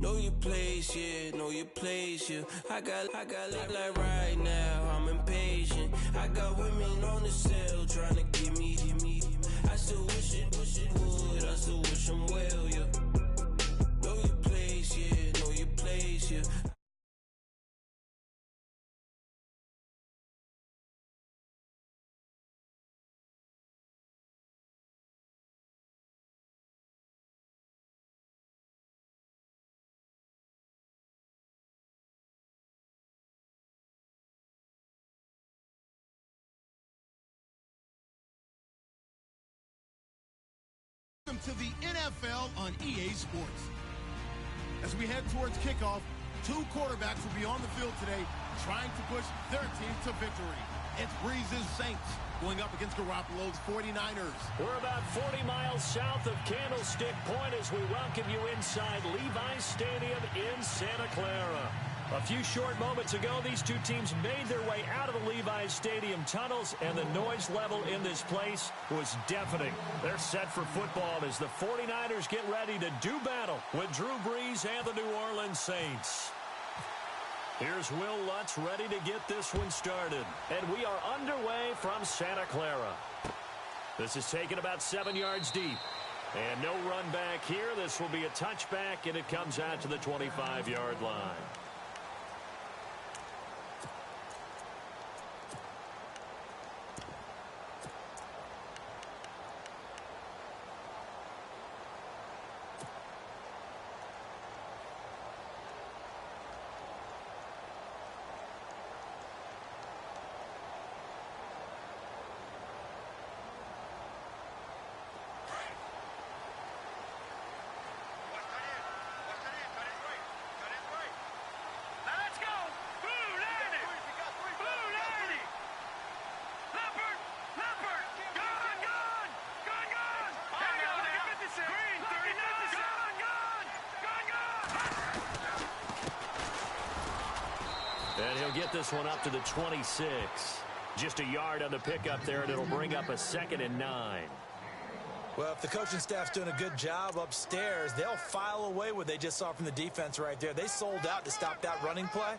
Know your place, yeah, know your place, yeah. I got like right now, I'm impatient. I got women on the cell trying to get me. I still wish it would, I still wish them well, yeah. Know your place, yeah, know your place, yeah. Welcome to the NFL on EA Sports. As we head towards kickoff, two quarterbacks will be on the field today trying to push their team to victory. It's Breeze's Saints going up against Garoppolo's 49ers. We're about 40 miles south of Candlestick Point as we welcome you inside Levi's Stadium in Santa Clara. A few short moments ago, these two teams made their way out of the Levi's Stadium tunnels, and the noise level in this place was deafening. They're set for football as the 49ers get ready to do battle with Drew Brees and the New Orleans Saints. Here's Will Lutz ready to get this one started. And we are underway from Santa Clara. This is taken about 7 yards deep. And no run back here. This will be a touchback, and it comes out to the 25-yard line. And he'll get this one up to the 26. Just a yard on the pickup there, and it'll bring up a 2nd and 9. Well, if the coaching staff's doing a good job upstairs, they'll file away what they just saw from the defense right there. They sold out to stop that running play.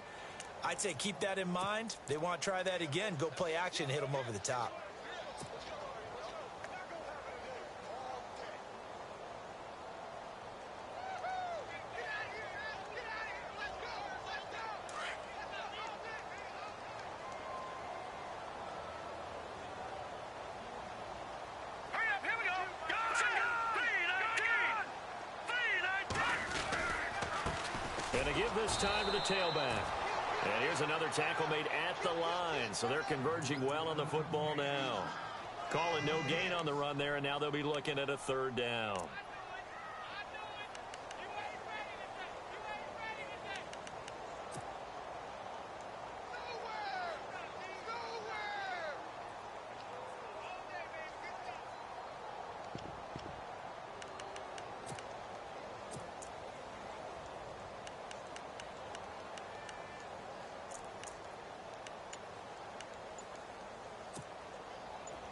I'd say keep that in mind. They want to try that again, go play action, hit them over the top. And to give this time to the tailback. And here's another tackle made at the line. So they're converging well on the football now. Calling no gain on the run there, and now they'll be looking at a 3rd down.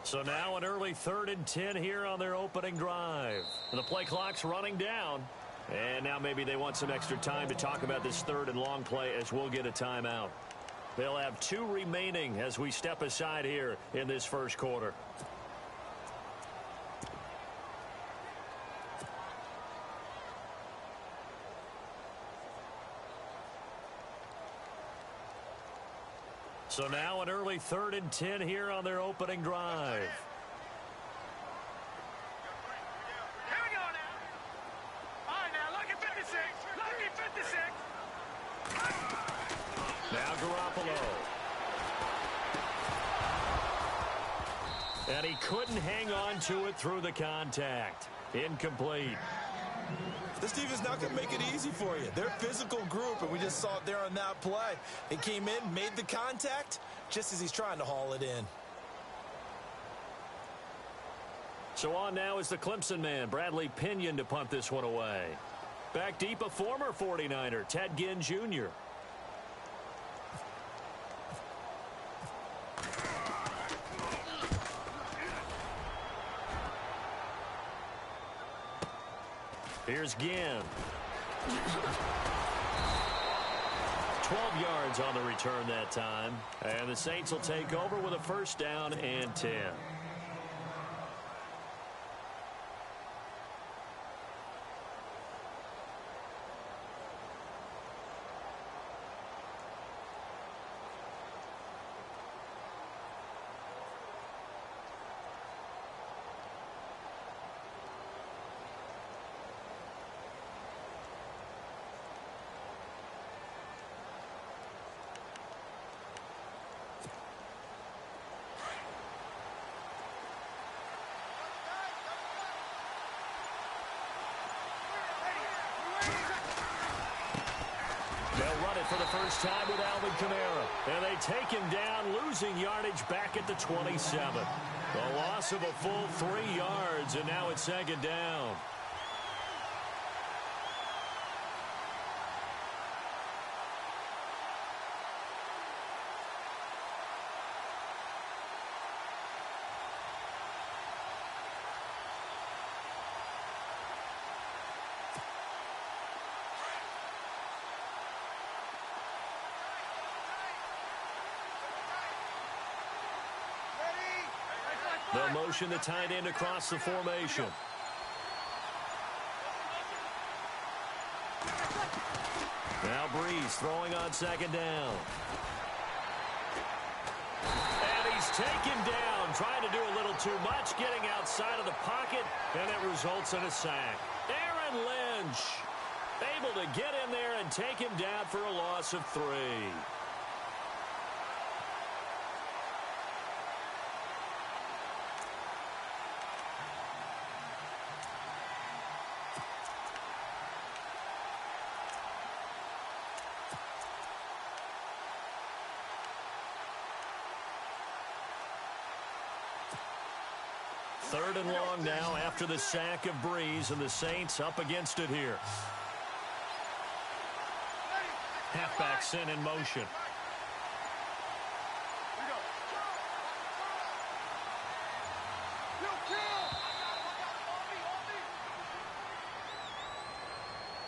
So now an early 3rd and 10 here on their opening drive. The play clock's running down. And now maybe they want some extra time to talk about this 3rd and long play as we'll get a timeout. They'll have 2 remaining as we step aside here in this first quarter. So now an early 3rd and 10 here on their opening drive. Here we go now. All right, now look at 56. Look at 56. Now Garoppolo. And he couldn't hang on to it through the contact. Incomplete. This defense not going to make it easy for you. They're a physical group, and we just saw it there on that play. They came in, made the contact, just as he's trying to haul it in. So on now is the Clemson man, Bradley Pinion, to punt this one away. Back deep, a former 49er, Ted Ginn Jr. Here's Ginn. 12 yards on the return that time. And the Saints will take over with a first down and 10. They'll run it for the first time with Alvin Kamara. And they take him down, losing yardage back at the 27. A loss of a full 3 yards, and now it's second down. They'll motion the tight end across the formation. Now Breeze throwing on second down. And he's taken down, trying to do a little too much, getting outside of the pocket, and it results in a sack. Aaron Lynch able to get in there and take him down for a loss of 3. Third and long now after the sack of Breeze, and the Saints up against it here. Halfback sent in motion.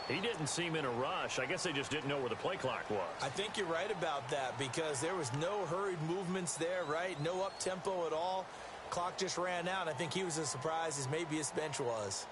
He didn't seem in a rush. I guess they just didn't know where the play clock was. I think you're right about that because there was no hurried movements there, right? No up-tempo at all. Clock just ran out. I think he was as surprised as maybe his bench was.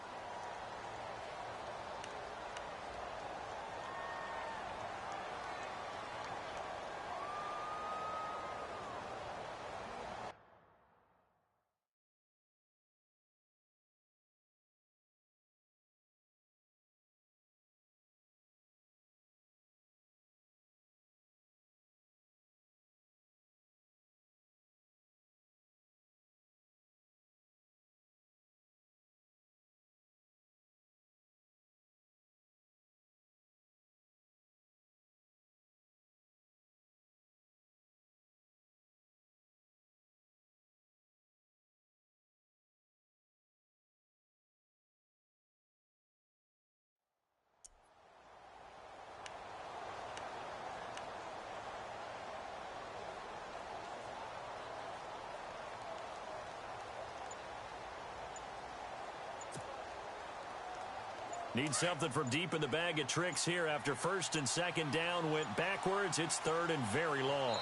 Need something from deep in the bag of tricks here after first and second down went backwards. It's third and very long.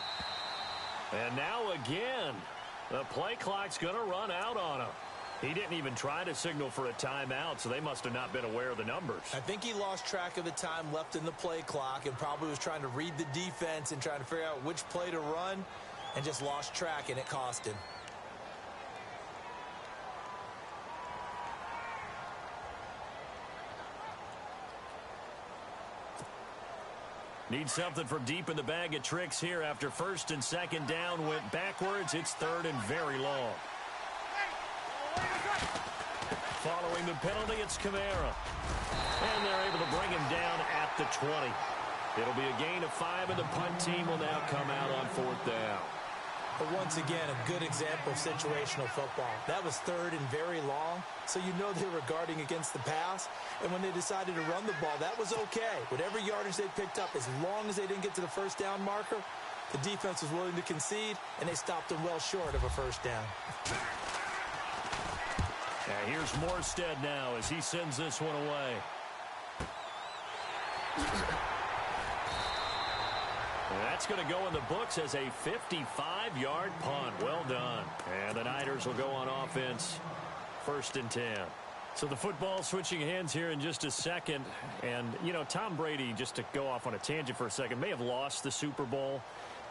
And now again, the play clock's going to run out on him. He didn't even try to signal for a timeout, so they must have not been aware of the numbers. I think he lost track of the time left in the play clock and probably was trying to read the defense and trying to figure out which play to run and just lost track, and it cost him. Need something from deep in the bag of tricks here after first and second down went backwards. It's third and very long. Following the penalty, it's Kamara. And they're able to bring him down at the 20. It'll be a gain of 5, and the punt team will now come out on fourth down. But once again, a good example of situational football. That was third and very long, so you know they were guarding against the pass. And when they decided to run the ball, that was okay. Whatever yardage they picked up, as long as they didn't get to the first down marker, the defense was willing to concede, and they stopped them well short of a first down. Here's Morstead now as he sends this one away. And that's going to go in the books as a 55-yard punt. Well done. And the Niners will go on offense, 1st and 10. So the football switching hands here in just a second. And, you know, Tom Brady, just to go off on a tangent for a second, may have lost the Super Bowl,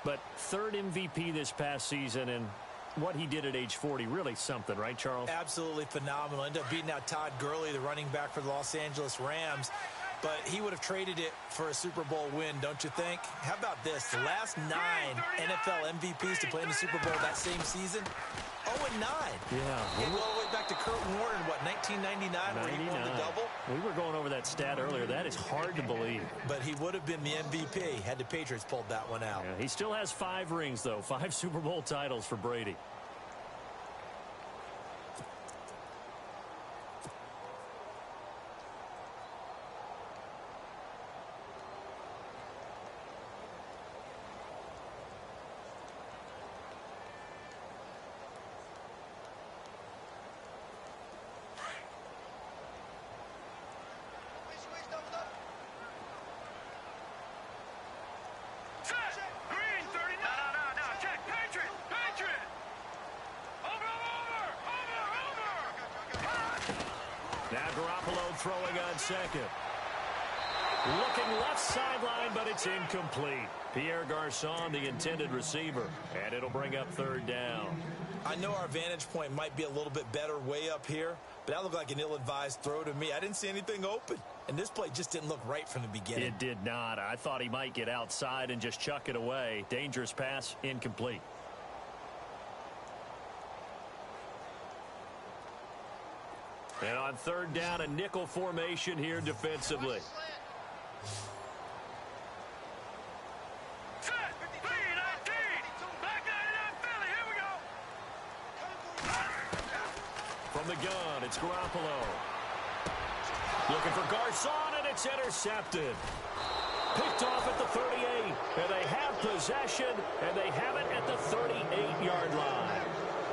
but 3rd MVP this past season, and what he did at age 40, really something, right, Charles? Absolutely phenomenal. Ended up beating out Todd Gurley, the running back for the Los Angeles Rams. But he would have traded it for a Super Bowl win, don't you think? How about this? The last 9 NFL MVPs to play in the Super Bowl that same season, 0-9. Yeah. He go all the way back to Kurt Warner in, what, 1999, where he won the double? We were going over that stat earlier. That is hard to believe. But he would have been the MVP had the Patriots pulled that one out. Yeah, he still has 5 rings, though. 5 Super Bowl titles for Brady. Throwing on second. Looking left sideline, but it's incomplete. Pierre Garçon, the intended receiver, and it'll bring up 3rd down. I know our vantage point might be a little bit better way up here, but that looked like an ill-advised throw to me. I didn't see anything open, and this play just didn't look right from the beginning. It did not. I thought he might get outside and just chuck it away. Dangerous pass, incomplete. And on 3rd down, a nickel formation here defensively. From the gun, it's Garoppolo. Looking for Garçon, and it's intercepted. Picked off at the 38, and they have possession, and they have it at the 38-yard line.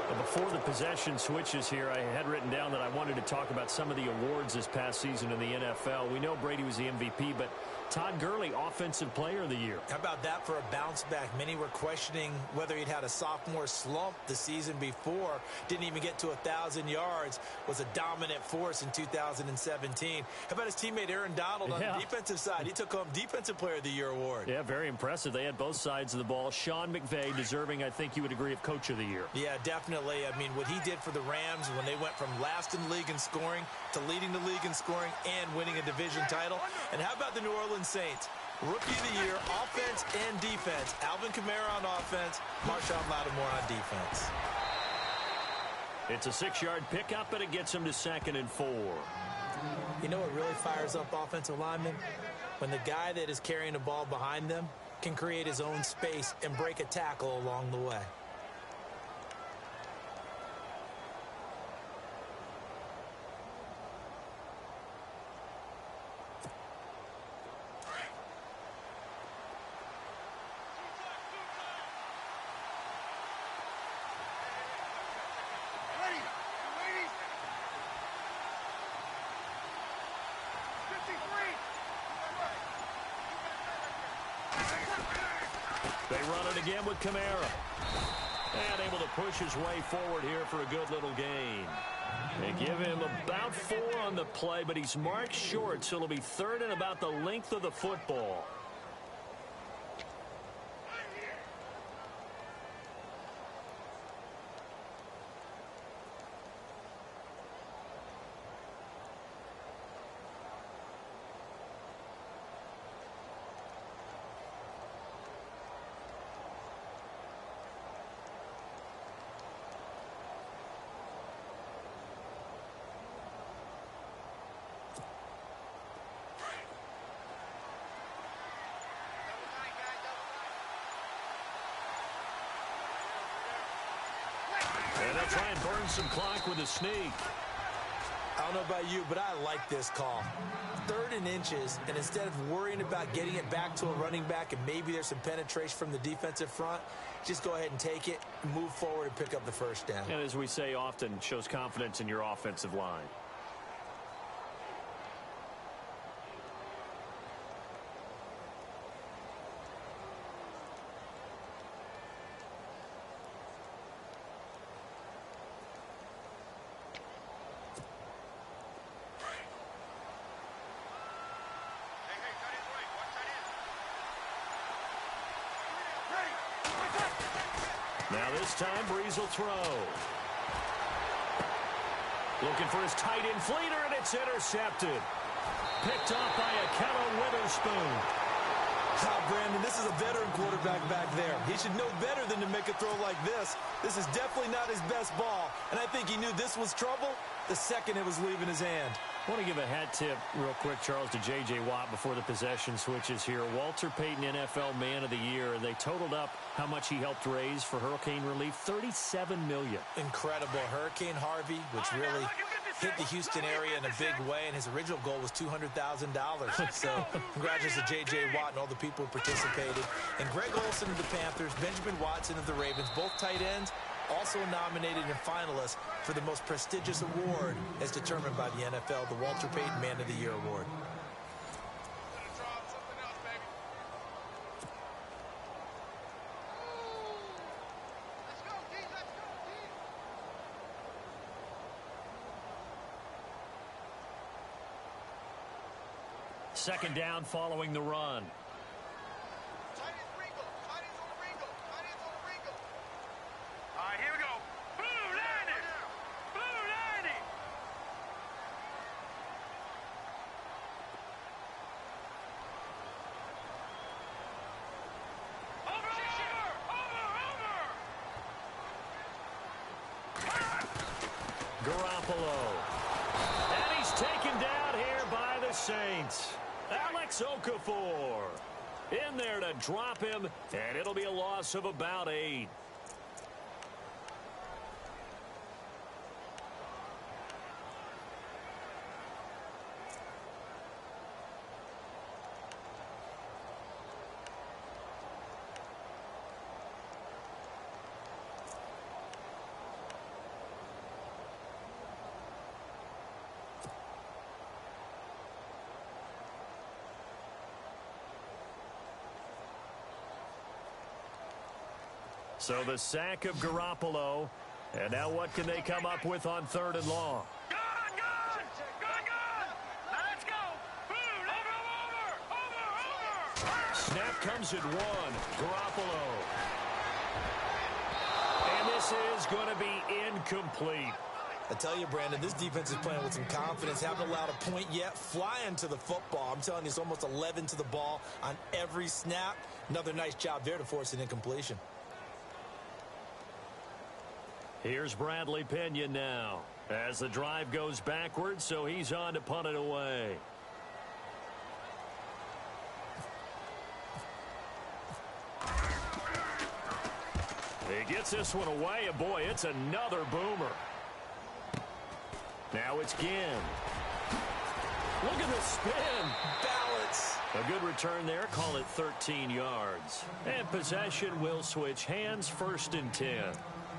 And before the possession switches here, I had written down that I wanted to talk about some of the awards this past season in the NFL. We know Brady was the MVP, but Todd Gurley, Offensive Player of the Year. How about that for a bounce back? Many were questioning whether he'd had a sophomore slump the season before. Didn't even get to 1,000 yards. Was a dominant force in 2017. How about his teammate Aaron Donald on the defensive side? He took home Defensive Player of the Year award. Yeah, very impressive. They had both sides of the ball. Sean McVay deserving, I think you would agree, of Coach of the Year. Yeah, definitely. I mean, what he did for the Rams when they went from last in the league in scoring to leading the league in scoring and winning a division title. And how about the New Orleans Saints? Rookie of the Year, offense and defense. Alvin Kamara on offense, Marshawn Lattimore on defense. It's a 6-yard pickup, and it gets him to 2nd and 4. You know what really fires up offensive linemen? When the guy that is carrying the ball behind them can create his own space and break a tackle along the way. They run it again with Kamara. And able to push his way forward here for a good little gain. They give him about 4 on the play, but he's marked short, so it'll be 3rd and about the length of the football. And they'll try and burn some clock with a sneak. I don't know about you, but I like this call. 3rd and inches, and instead of worrying about getting it back to a running back and maybe there's some penetration from the defensive front, just go ahead and take it, move forward, and pick up the 1st down. And as we say often, shows confidence in your offensive line. Now this time, Breeze will throw. Looking for his tight end fleeter, and it's intercepted. Picked off by Akello Witherspoon. Brandon, this is a veteran quarterback back there. He should know better than to make a throw like this. This is definitely not his best ball, and I think he knew this was trouble the second it was leaving his hand. I want to give a hat tip real quick, Charles, to J.J. Watt before the possession switches here. Walter Payton, NFL Man of the Year. They totaled up how much he helped raise for hurricane relief, $37 million. Incredible. Hurricane Harvey, which really hit the Houston area in a big way, and his original goal was $200,000. So congratulations to J.J. Watt and all the people who participated. And Greg Olsen of the Panthers, Benjamin Watson of the Ravens, both tight ends, also nominated and finalists for the most prestigious award as determined by the NFL, the Walter Payton Man of the Year Award. Second down following the run. All right, here we go. Blue landing. Blue landing. Over. Garoppolo. And he's taken down here by the Saints. Alex Okafor in there to drop him, and it'll be a loss of about 8. So the sack of Garoppolo. And now what can they come up with on 3rd and long? Good. Let's go. Blue, over. Snap comes at 1. Garoppolo. And this is going to be incomplete. I tell you, Brandon, this defense is playing with some confidence. Haven't allowed a point yet. Flying to the football. I'm telling you, it's almost 11 to the ball on every snap. Another nice job there to force an incompletion. Here's Bradley Pinion now as the drive goes backwards, so he's on to punt it away. He gets this one away, and boy, it's another boomer. Now it's Ginn. Look at the spin. Balance. A good return there. Call it 13 yards. And possession will switch hands, 1st and 10.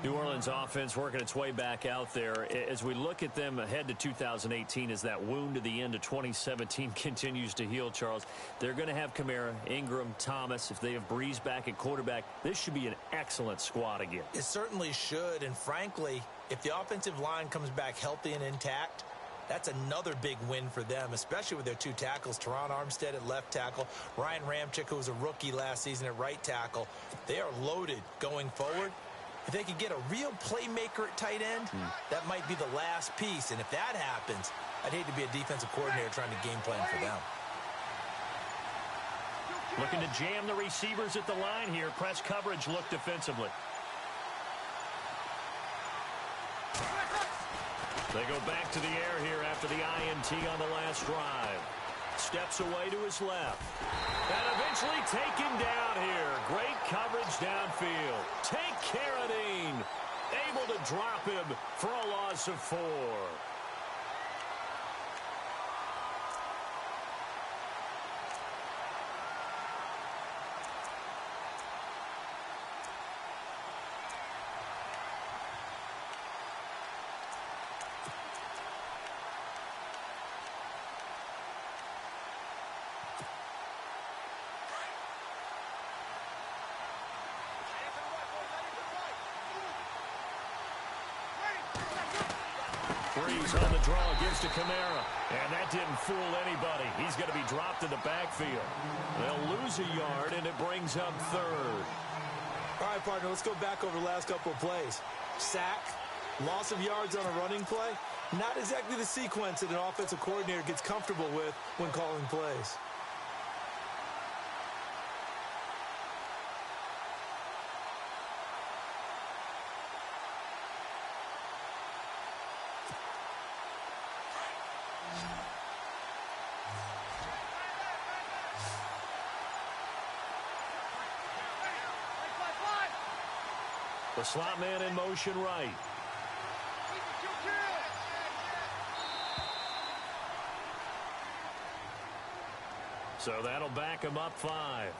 New Orleans offense working its way back out there. As we look at them ahead to 2018, as that wound to the end of 2017 continues to heal, Charles, they're going to have Kamara, Ingram, Thomas. If they have Breeze back at quarterback, this should be an excellent squad again. It certainly should, and frankly, if the offensive line comes back healthy and intact, that's another big win for them, especially with their 2 tackles, Teron Armstead at left tackle, Ryan Ramczyk, who was a rookie last season at right tackle. They are loaded going forward. If they could get a real playmaker at tight end, that might be the last piece. And if that happens, I'd hate to be a defensive coordinator trying to game plan for them. Looking to jam the receivers at the line here. Press coverage look defensively. They go back to the air here after the INT on the last drive. Steps away to his left. And eventually taken down here. Great coverage downfield. Take Carradine. Able to drop him for a loss of 4. Breeze on the draw, gives to Kamara. And that didn't fool anybody. He's going to be dropped in the backfield. They'll lose a yard, and it brings up 3rd. All right, partner, let's go back over the last couple of plays. Sack, loss of yards on a running play. Not exactly the sequence that an offensive coordinator gets comfortable with when calling plays. The slot man in motion right. So that'll back him up 5.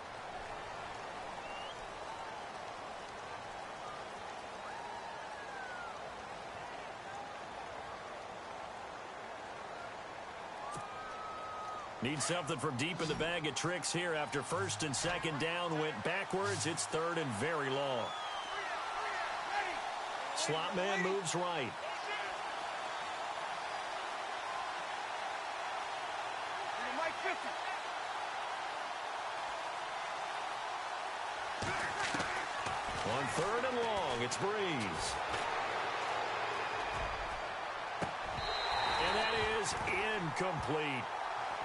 Need something from deep in the bag of tricks here after first and second down went backwards. It's third and very long. Slot man moves right. On third and long, it's Breeze. And that is incomplete.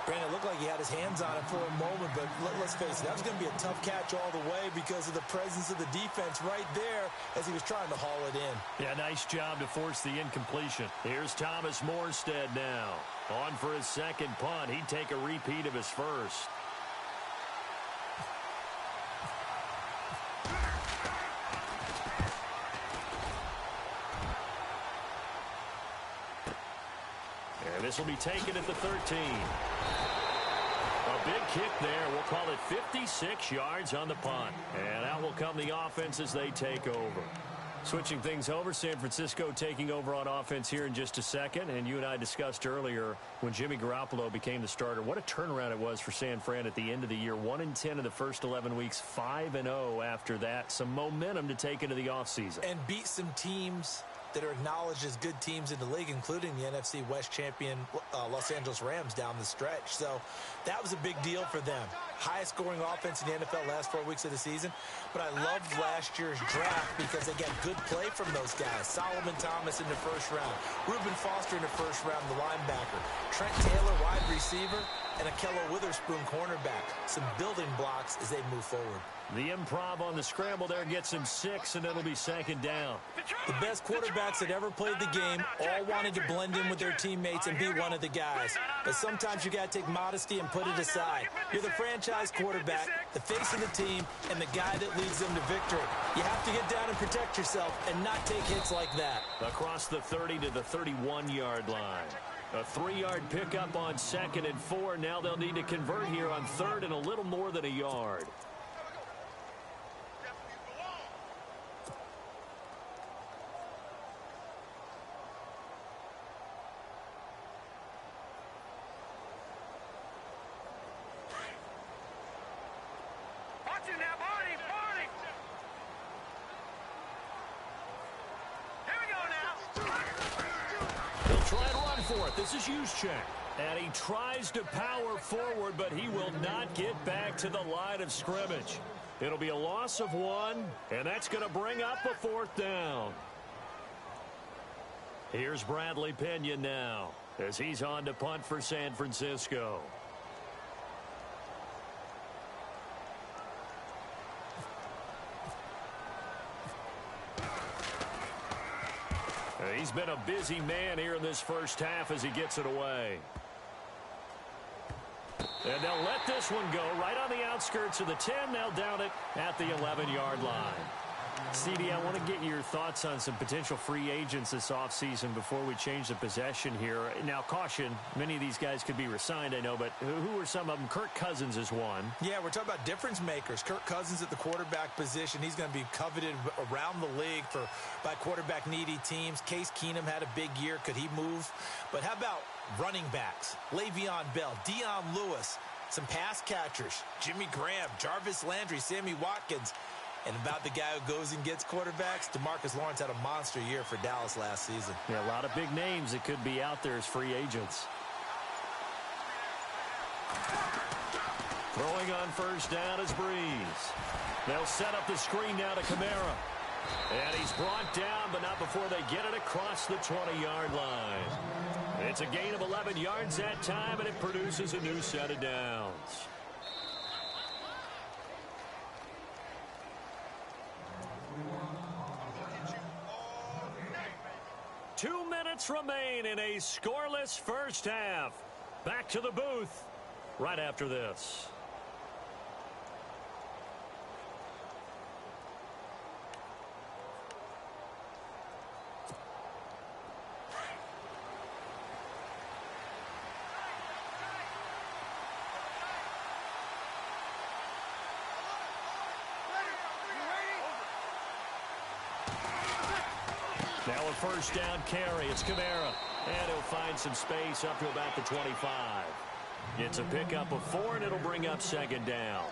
Brandon, it looked like he had his hands on it for a moment, but let's face it, that was going to be a tough catch all the way because of the presence of the defense right there as he was trying to haul it in. Yeah, nice job to force the incompletion. Here's Thomas Morstead now. On for his second punt. He'd take a repeat of his first. And this will be taken at the 13. A big kick there. We'll call it 56 yards on the punt. And out will come the offense as they take over. Switching things over, San Francisco taking over on offense here in just a second. And you and I discussed earlier when Jimmy Garoppolo became the starter, what a turnaround it was for San Fran at the end of the year. 1-10 in the first 11 weeks, 5-0 after that. Some momentum to take into the offseason. And beat some teams that are acknowledged as good teams in the league, including the NFC West champion Los Angeles Rams down the stretch. So that was a big deal for them. Highest scoring offense in the NFL last 4 weeks of the season. But I loved last year's draft because they got good play from those guys. Solomon Thomas in the first round. Reuben Foster in the first round, the linebacker. Trent Taylor, wide receiver. And Akello Witherspoon, cornerback. Some building blocks as they move forward. The improv on the scramble there gets him 6, and it'll be second down. The best quarterbacks that ever played the game all wanted to blend in with their teammates and be one of the guys. But sometimes you got to take modesty and put it aside. You're the franchise quarterback, the face of the team, and the guy that leads them to victory. You have to get down and protect yourself and not take hits like that. Across the 30 to the 31-yard line. A 3-yard pickup on 2nd and 4. Now they'll need to convert here on 3rd and a little more than a yard. Watch him now, Barney! Barney! Here we go now! He'll try and run for it. This is Juszczyk. And he tries to power forward, but he will not get back to the line of scrimmage. It'll be a loss of 1, and that's going to bring up a 4th down. Here's Bradley Pinion now as he's on to punt for San Francisco. He's been a busy man here in this first half as he gets it away. And they'll let this one go right on the outskirts of the 10. They'll down it at the 11-yard line. CD, I want to get your thoughts on some potential free agents this offseason before we change the possession here. Now, caution, many of these guys could be re-signed, I know, but who are some of them? Kirk Cousins is one. Yeah, we're talking about difference makers. Kirk Cousins at the quarterback position. He's going to be coveted around the league by quarterback-needy teams. Case Keenum had a big year. Could he move? But how about running backs? Le'Veon Bell, Dion Lewis, some pass catchers, Jimmy Graham, Jarvis Landry, Sammy Watkins. And about the guy who goes and gets quarterbacks, DeMarcus Lawrence had a monster year for Dallas last season. Yeah, a lot of big names that could be out there as free agents. Throwing on first down is Breeze. They'll set up the screen now to Kamara. And he's brought down, but not before they get it across the 20-yard line. It's a gain of 11 yards that time, and it produces a new set of downs. Two minutes remain in a scoreless first half. Back to the booth right after this. Now a first down carry. It's Kamara. And he'll find some space up to about the 25. It's a pickup of 4, and it'll bring up second down.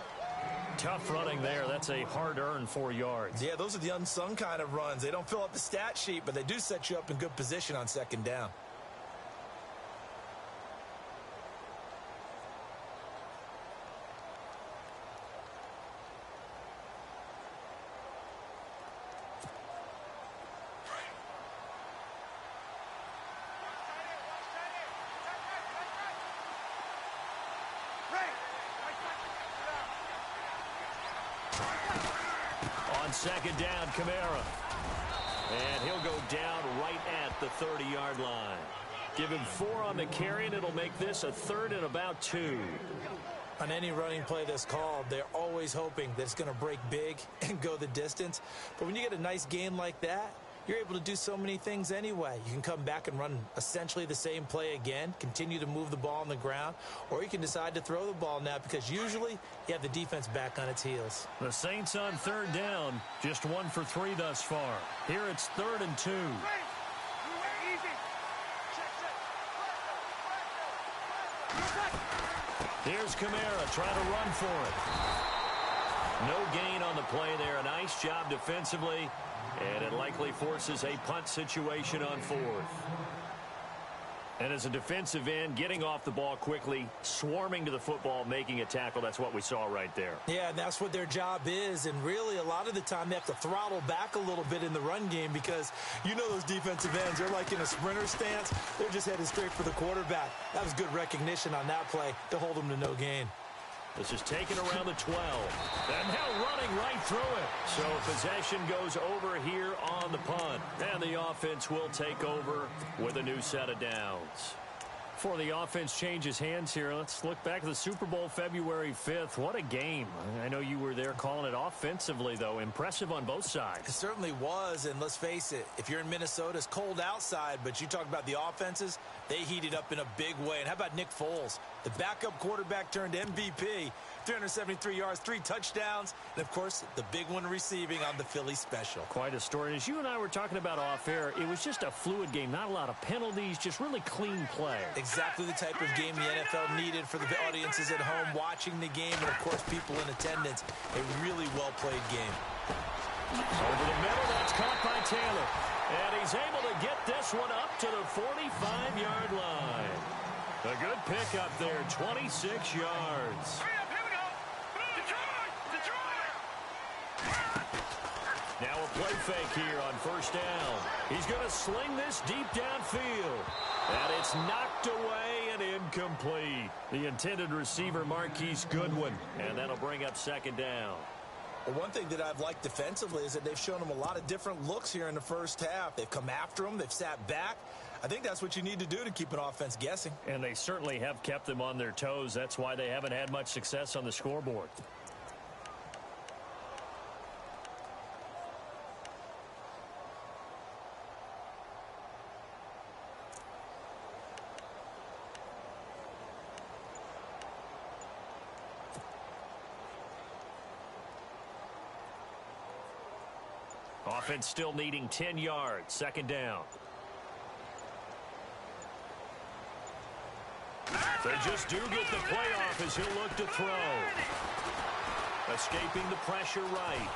Tough running there. That's a hard-earned 4 yards. Yeah, those are the unsung kind of runs. They don't fill up the stat sheet, but they do set you up in good position on second down. Second down, Kamara. And he'll go down right at the 30-yard line. Give him 4 on the carry, and it'll make this a 3rd and about 2. On any running play that's called, they're always hoping that it's going to break big and go the distance. But when you get a nice gain like that, you're able to do so many things anyway. You can come back and run essentially the same play again, continue to move the ball on the ground, or you can decide to throw the ball now because usually you have the defense back on its heels. The Saints on 3rd down, just 1 for 3 thus far. Here it's 3rd and 2. Here's Kamara trying to run for it. No gain on the play there. A nice job defensively. And it likely forces a punt situation on 4th. And as a defensive end, getting off the ball quickly, swarming to the football, making a tackle, that's what we saw right there. Yeah, and that's what their job is. And really, a lot of the time, they have to throttle back a little bit in the run game because you know those defensive ends, they're like in a sprinter stance. They're just headed straight for the quarterback. That was good recognition on that play to hold them to no gain. This is taken around the 12. And now running right through it. So possession goes over here on the punt. And the offense will take over with a new set of downs. Before the offense changes hands here, let's look back at the Super Bowl February 5th. What a game. I know you were there calling it offensively, though. Impressive on both sides. It certainly was, and let's face it, if you're in Minnesota, it's cold outside, but you talk about the offenses, they heated up in a big way. And how about Nick Foles? The backup quarterback turned MVP, 373 yards, 3 touchdowns, and, of course, the big one receiving on the Philly special. Quite a story. As you and I were talking about off air, it was just a fluid game, not a lot of penalties, just really clean play. Exactly the type of game the NFL needed for the audiences at home watching the game and, of course, people in attendance. A really well-played game. Over the middle, that's caught by Taylor. And he's able to get this one up to the 45-yard line. A good pickup there, 26 yards. Here we go. Detroit! Now a play fake here on first down. He's going to sling this deep downfield. And it's knocked away and incomplete. The intended receiver, Marquise Goodwin. And that'll bring up second down. Well, one thing that I've liked defensively is that they've shown them a lot of different looks here in the first half. They've come after them. They've sat back. I think that's what you need to do to keep an offense guessing. And they certainly have kept them on their toes. That's why they haven't had much success on the scoreboard. Offense still needing 10 yards. Second down. They just do get the play off as he'll look to throw. Escaping the pressure right.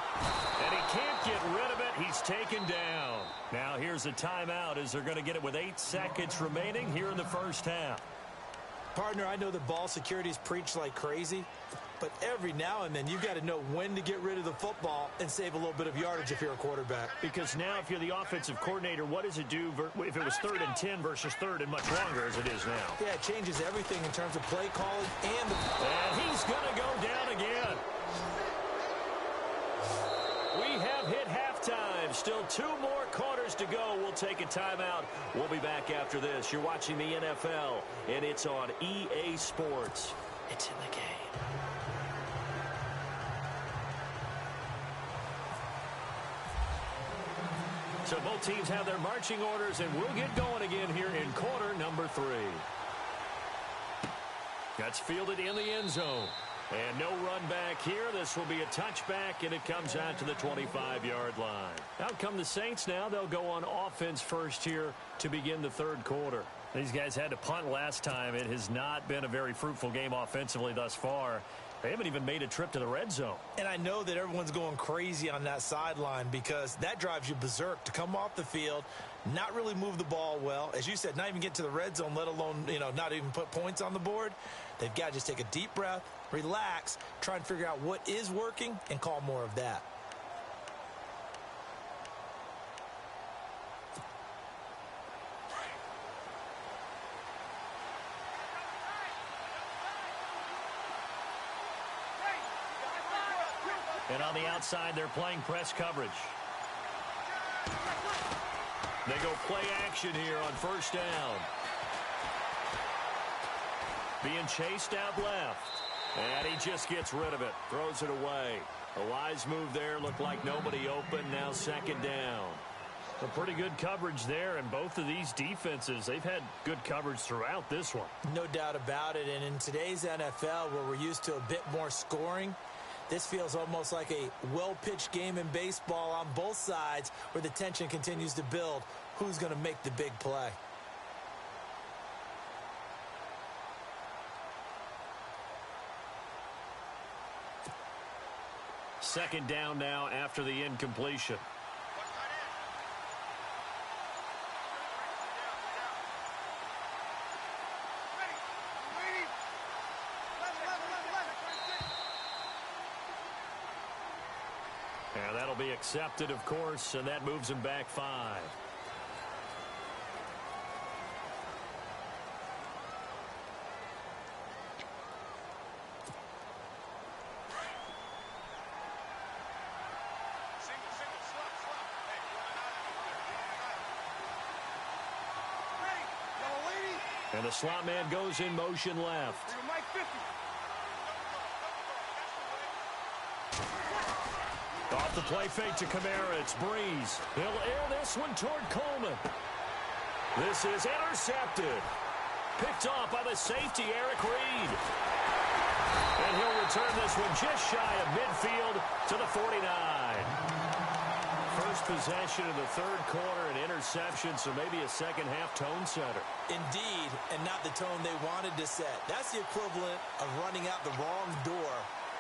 And he can't get rid of it. He's taken down. Now here's a timeout as they're going to get it with 8 seconds remaining here in the first half. Partner, I know that ball security is preached like crazy, But every now and then, you've got to know when to get rid of the football and save a little bit of yardage if you're a quarterback. Because now, if you're the offensive coordinator, what does it do if it was 3rd and 10 versus 3rd and much longer as it is now? Yeah, it changes everything in terms of play calling and... And he's going to go down again. We have hit halftime. Still 2 more quarters to go. We'll take a timeout. We'll be back after this. You're watching the NFL, and it's on EA Sports. It's in the game. So both teams have their marching orders, and we'll get going again here in quarter number 3. That's fielded in the end zone. And no run back here. This will be a touchback, and it comes out to the 25-yard line. Out come the Saints now. They'll go on offense first here to begin the 3rd quarter. These guys had to punt last time. It has not been a very fruitful game offensively thus far. They haven't even made a trip to the red zone. And I know that everyone's going crazy on that sideline because that drives you berserk to come off the field, not really move the ball well. As you said, not even get to the red zone, let alone, not even put points on the board. They've got to just take a deep breath, relax, try and figure out what is working, and call more of that. And on the outside, they're playing press coverage. They go play action here on 1st down. Being chased out left. And he just gets rid of it. Throws it away. A wise move there. Looked like nobody open. Now 2nd down. A pretty good coverage there. And both of these defenses, they've had good coverage throughout this one. No doubt about it. And in today's NFL, where we're used to a bit more scoring, this feels almost like a well-pitched game in baseball on both sides where the tension continues to build. Who's going to make the big play? Second down now after the incompletion. And that'll be accepted, of course, and that moves him back 5. And the slot man goes in motion left. Off the play fake to Kamara. It's Breeze. He'll air this one toward Coleman. This is intercepted. Picked off by the safety, Eric Reed. And he'll return this one just shy of midfield to the 49. First possession of the 3rd quarter, an interception, so maybe a second-half tone setter. Indeed, and not the tone they wanted to set. That's the equivalent of running out the wrong door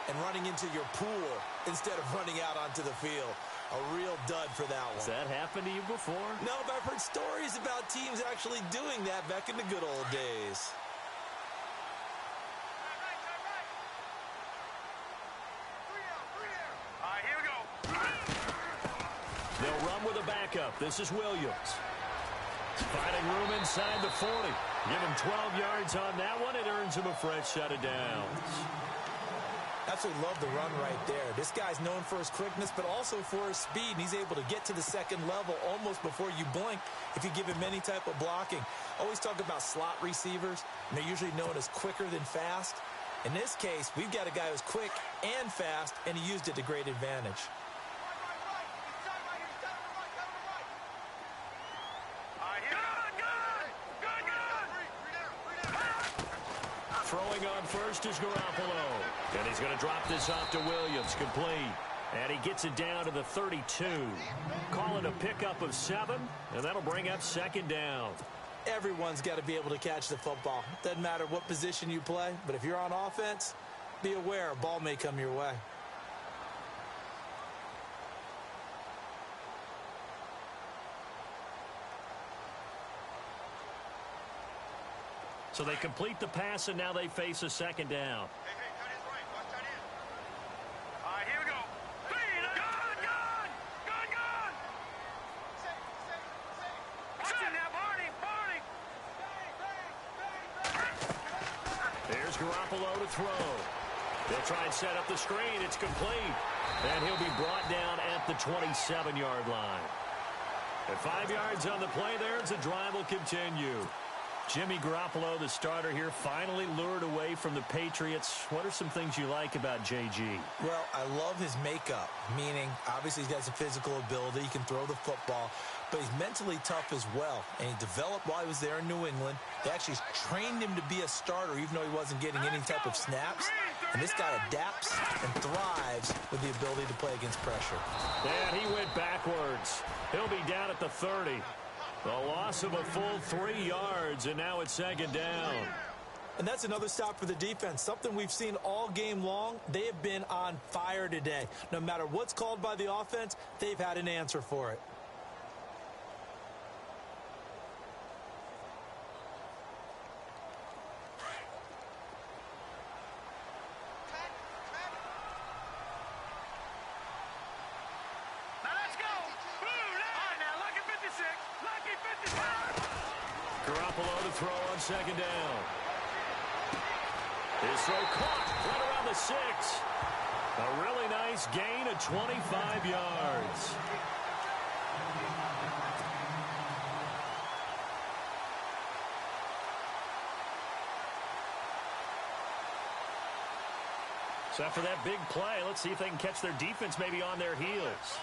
and running into your pool instead of running out onto the field. A real dud for that one. Has that happened to you before? No, but I've heard stories about teams actually doing that back in the good old days. All right, here we go. They'll run with a backup. This is Williams. Finding room inside the 40. Give him 12 yards on that one. It earns him a fresh set of downs. Absolutely love the run right there. This guy's known for his quickness, but also for his speed. And he's able to get to the 2nd level almost before you blink if you give him any type of blocking. Always talk about slot receivers, and they're usually known as quicker than fast. In this case, we've got a guy who's quick and fast, and he used it to great advantage. Throwing on first is Garoppolo. And he's going to drop this off to Williams. Complete. And he gets it down to the 32. Call it a pickup of 7, and that'll bring up 2nd down. Everyone's got to be able to catch the football. Doesn't matter what position you play, but if you're on offense, be aware a ball may come your way. So they complete the pass, and now they face a 2nd down. Hey, tight end's right. Watch tight end. Garoppolo to throw. They'll try and set up the screen. It's complete. And he'll be brought down at the 27-yard line. At 5 yards on the play there, the drive will continue. Jimmy Garoppolo, the starter here, finally lured away from the Patriots. What are some things you like about JG? Well, I love his makeup, meaning obviously he has a physical ability. He can throw the football, but he's mentally tough as well. And he developed while he was there in New England. They actually trained him to be a starter, even though he wasn't getting any type of snaps. And this guy adapts and thrives with the ability to play against pressure. And he went backwards. He'll be down at the 30. A loss of a full 3 yards, and now it's second down. And that's another stop for the defense, something we've seen all game long. They have been on fire today. No matter what's called by the offense, they've had an answer for it. Garoppolo to throw on second down. His throw caught right around the 6. A really nice gain of 25 yards. So after that big play, let's see if they can catch their defense maybe on their heels.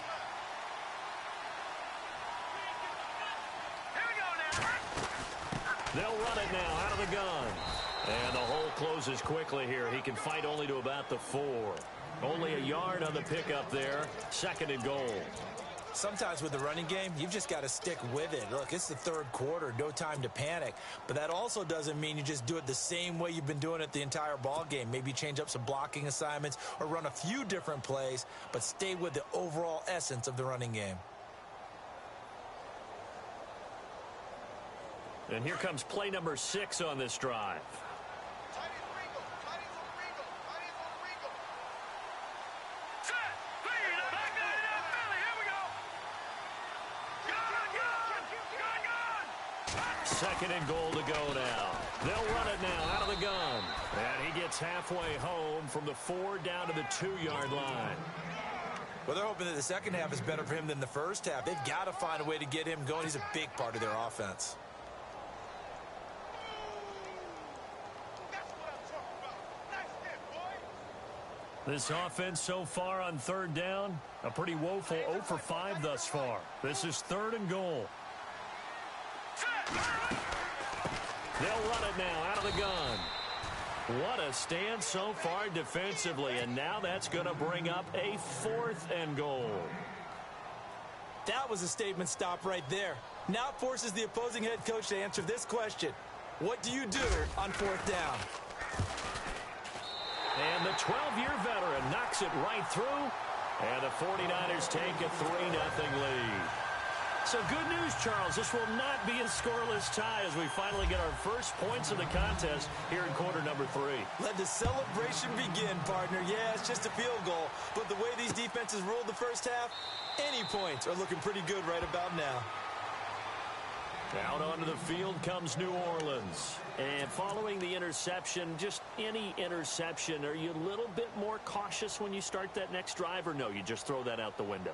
They'll run it now out of the gun. And the hole closes quickly here. He can fight only to about the 4. Only a yard on the pickup there. Second and goal. Sometimes with the running game, you've just got to stick with it. Look, it's the third quarter, no time to panic. But that also doesn't mean you just do it the same way you've been doing it the entire ball game. Maybe change up some blocking assignments or run a few different plays, but stay with the overall essence of the running game. And here comes play number 6 on this drive. Second and goal to go now. They'll run it now out of the gun. And he gets halfway home from the 4 down to the 2-yard line. Well, they're hoping that the second half is better for him than the first half. They've got to find a way to get him going. He's a big part of their offense. This offense so far on third down, a pretty woeful 0 for 5 thus far. This is third and goal. They'll run it now out of the gun. What a stand so far defensively, and now that's going to bring up a 4th and goal. That was a statement stop right there. Now it forces the opposing head coach to answer this question. What do you do on 4th down? And the 12-year veteran knocks it right through. And the 49ers take a 3-0 lead. So good news, Charles. This will not be a scoreless tie as we finally get our first points of the contest here in quarter number 3. Let the celebration begin, partner. Yeah, it's just a field goal. But the way these defenses ruled the first half, any points are looking pretty good right about now. Out onto the field comes New Orleans. And following the interception, just any interception, are you a little bit more cautious when you start that next drive, or no, you just throw that out the window?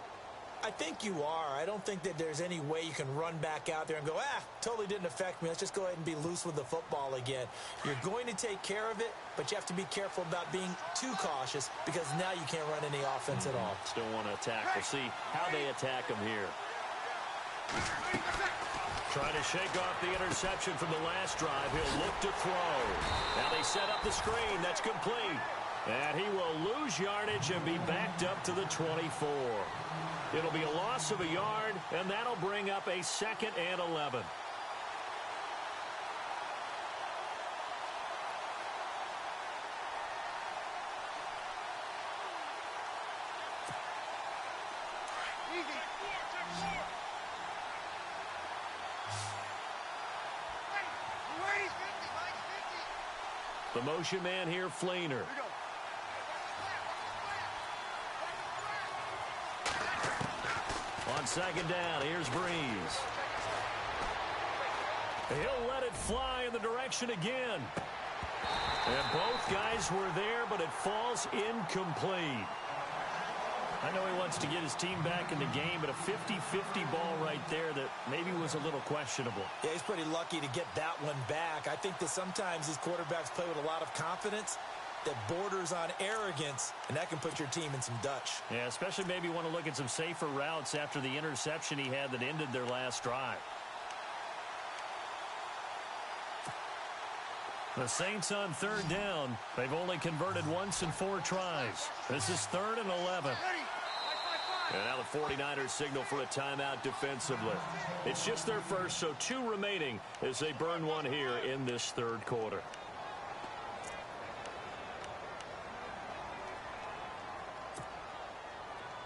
I think you are. I don't think that there's any way you can run back out there and go, totally didn't affect me. Let's just go ahead and be loose with the football again. You're going to take care of it, but you have to be careful about being too cautious because now you can't run any offense at all. Still want to attack. We'll see how they attack him here. Trying to shake off the interception from the last drive. He'll look to throw. Now they set up the screen. That's complete. And he will lose yardage and be backed up to the 24. It'll be a loss of a yard, and that'll bring up a 2nd and 11. The motion man here, Fleener. On second down, here's Breeze. He'll let it fly in the direction again. And both guys were there, but it falls incomplete. I know he wants to get his team back in the game, but a 50-50 ball right there that maybe was a little questionable. Yeah, he's pretty lucky to get that one back. I think that sometimes these quarterbacks play with a lot of confidence that borders on arrogance, and that can put your team in some Dutch. Yeah, especially maybe want to look at some safer routes after the interception he had that ended their last drive. The Saints on third down. They've only converted once in 4 tries. This is 3rd and 11. And now the 49ers signal for a timeout defensively. It's just their first, so 2 remaining as they burn one here in this 3rd quarter.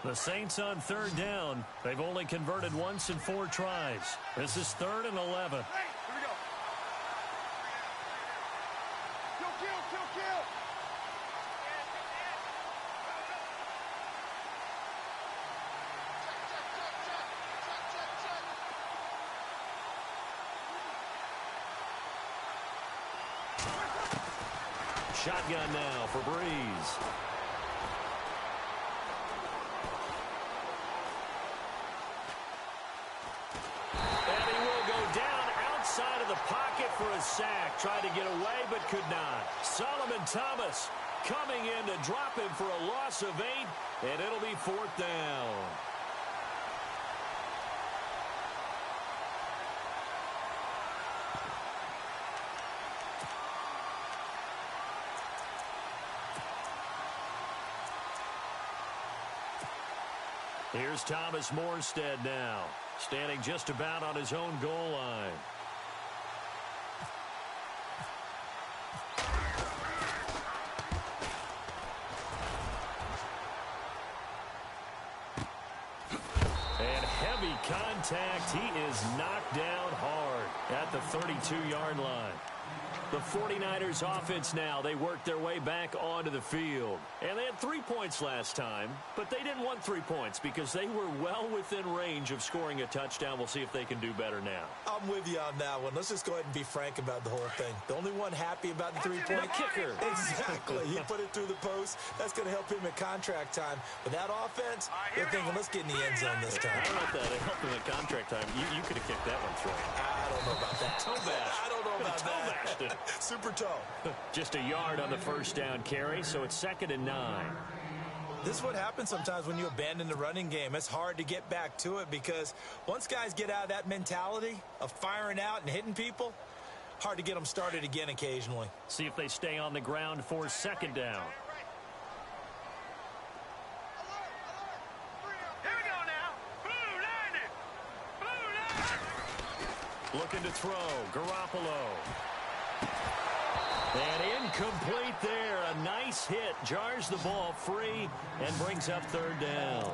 The Saints on third down. They've only converted once in 4 tries. This is 3rd and 11. Shotgun now for Breeze. And he will go down outside of the pocket for a sack. Tried to get away, but could not. Solomon Thomas coming in to drop him for a loss of 8, and it'll be 4th down. Here's Thomas Morstead now, standing just about on his own goal line. And heavy contact. He is knocked down hard at the 32-yard line. The 49ers offense now, they worked their way back onto the field. And they had 3 points last time, but they didn't want 3 points because they were well within range of scoring a touchdown. We'll see if they can do better now. I'm with you on that one. Let's just go ahead and be frank about the whole thing. The only one happy about the 3-point kicker. Exactly. He put it through the post. That's going to help him at contract time. But that offense, they're thinking, let's get in the end zone this time. I don't know if that helped him at contract time. You could have kicked that one through. I don't know about that. Toe bash. I don't know about that. Super toe. Just a yard on the first down carry, so it's 2nd and 9. This is what happens sometimes when you abandon the running game. It's hard to get back to it because once guys get out of that mentality of firing out and hitting people, hard to get them started again occasionally. See if they stay on the ground for 2nd down. Here we go now. Blue line it. Blue line. Looking to throw. Garoppolo. And incomplete there. A nice hit. Jars the ball free and brings up 3rd down.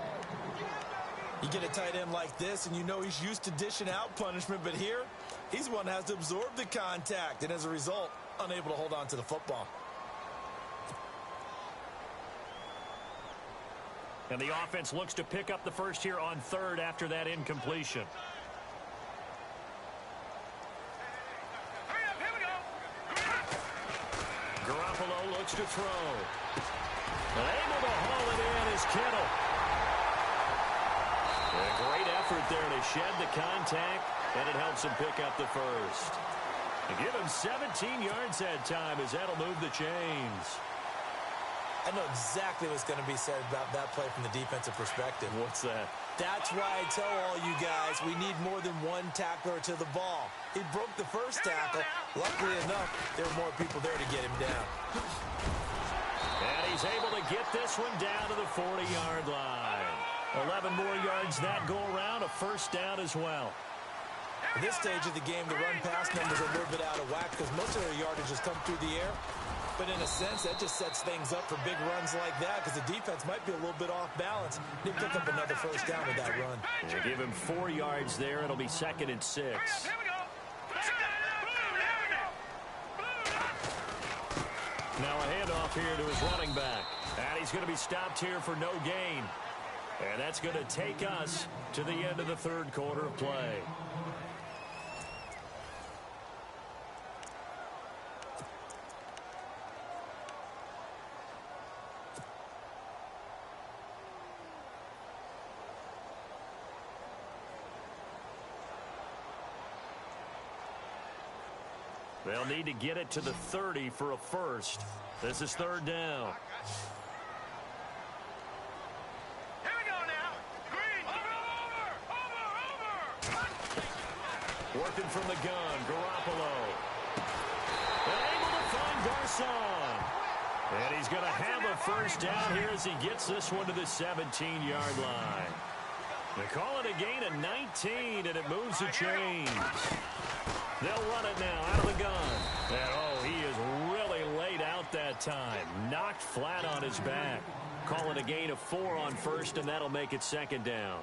You get a tight end like this, and you know he's used to dishing out punishment, but here, he's one that has to absorb the contact, and as a result, unable to hold on to the football. And the offense looks to pick up the first here on 3rd after that incompletion. Garoppolo looks to throw. And able to haul it in is Kittle. And a great effort there to shed the contact, and it helps him pick up the first. To give him 17 yards that time as that'll move the chains. I know exactly what's going to be said about that play from the defensive perspective. What's that? That's why I tell all you guys we need more than one tackler to the ball. He broke the first tackle. Luckily enough, there were more people there to get him down. And he's able to get this one down to the 40-yard line. 11 more yards that go around, a first down as well. At this stage of the game, the run-pass numbers are a little bit out of whack because most of their yardage has come through the air. But in a sense, that just sets things up for big runs like that because the defense might be a little bit off balance. They pick up another first down with that run. They give him 4 yards there. It'll be 2nd and 6. Here we go. Now a handoff here to his running back. And he's going to be stopped here for no gain. And that's going to take us to the end of the 3rd quarter of play. They'll need to get it to the 30 for a first. This is third down. Here we go now. Green. Over. Working from the gun, Garoppolo. And able to find Garcon. And he's going to have a first down here as he gets this one to the 17-yard line. They call it a gain of 19, and it moves the chains. They'll run it now out of the gun. And, oh, he is really laid out that time. Knocked flat on his back. Call it a gain of 4 on first, and that'll make it second down.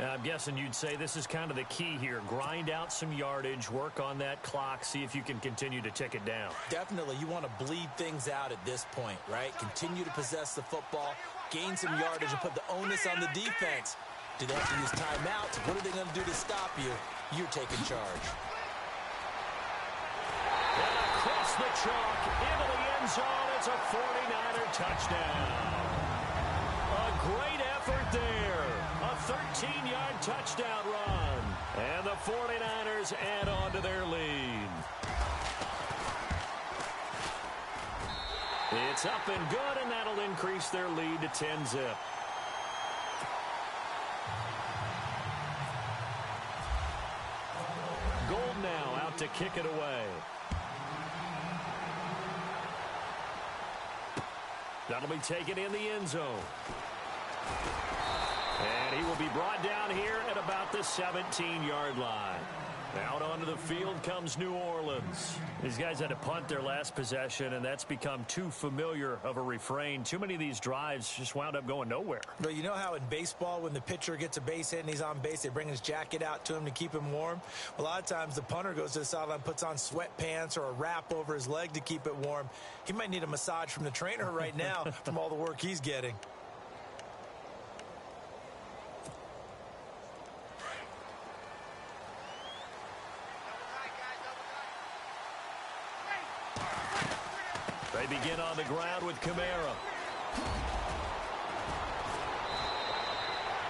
I'm guessing you'd say this is kind of the key here. Grind out some yardage, work on that clock, see if you can continue to tick it down. Definitely, you want to bleed things out at this point, right? Continue to possess the football, gain some yardage, and put the onus on the defense. Do they have to use timeouts? What are they going to do to stop you? You're taking charge. And across the chalk, into the end zone, it's a 49er touchdown. A great effort there. A 13-yard touchdown run. And the 49ers add on to their lead. It's up and good, and that'll increase their lead to 10-zip. Gold now out to kick it away. That'll be taken in the end zone. And he will be brought down here at about the 17-yard line. Out onto the field comes New Orleans. These guys had to punt their last possession, and that's become too familiar of a refrain. Too many of these drives just wound up going nowhere. But you know how in baseball, when the pitcher gets a base hit and he's on base, they bring his jacket out to him to keep him warm? A lot of times the punter goes to the sideline, puts on sweatpants or a wrap over his leg to keep it warm. He might need a massage from the trainer right now from all the work he's getting. They begin on the ground with Kamara.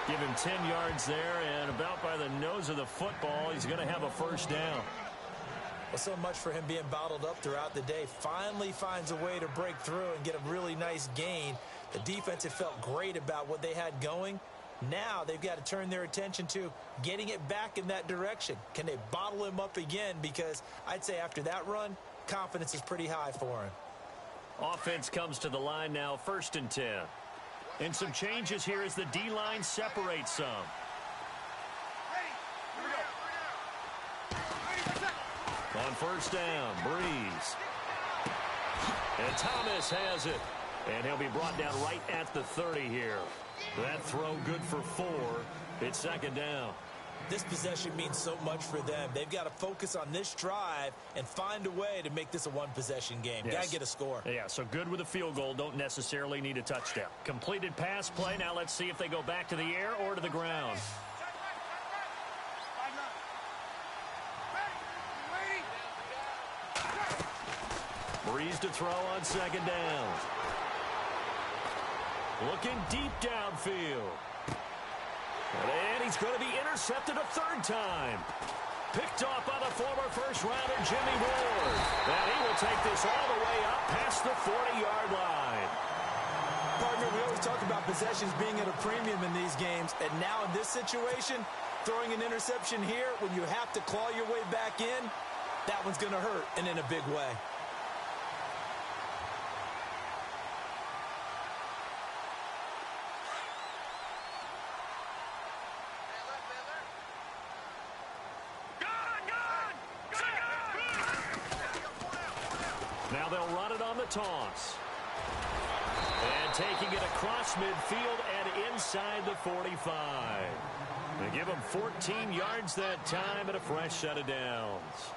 Give him 10 yards there, and about by the nose of the football, he's going to have a first down. Well, so much for him being bottled up throughout the day. Finally finds a way to break through and get a really nice gain. The defense had felt great about what they had going. Now they've got to turn their attention to getting it back in that direction. Can they bottle him up again? Because I'd say after that run, confidence is pretty high for him. Offense comes to the line now, 1st and 10. And some changes here as the D-line separates some. On first down, Breeze. And Thomas has it. And he'll be brought down right at the 30 here. That throw good for 4. It's second down. This possession means so much for them. They've got to focus on this drive and find a way to make this a one-possession game. Yes. Got to get a score. Yeah, so good with a field goal. Don't necessarily need a touchdown. Completed pass play. Now let's see if they go back to the air or to the ground. Breeze to throw on second down. Looking deep downfield. And he's going to be intercepted a 3rd time. Picked off by the former first-rounder Jimmy Ward. And he will take this all the way up past the 40-yard line. Partner, we always talk about possessions being at a premium in these games. And now in this situation, throwing an interception here when you have to claw your way back in, that one's going to hurt, and in a big way. Now they'll run it on the toss. And taking it across midfield and inside the 45. They give him 14 yards that time and a fresh set of downs.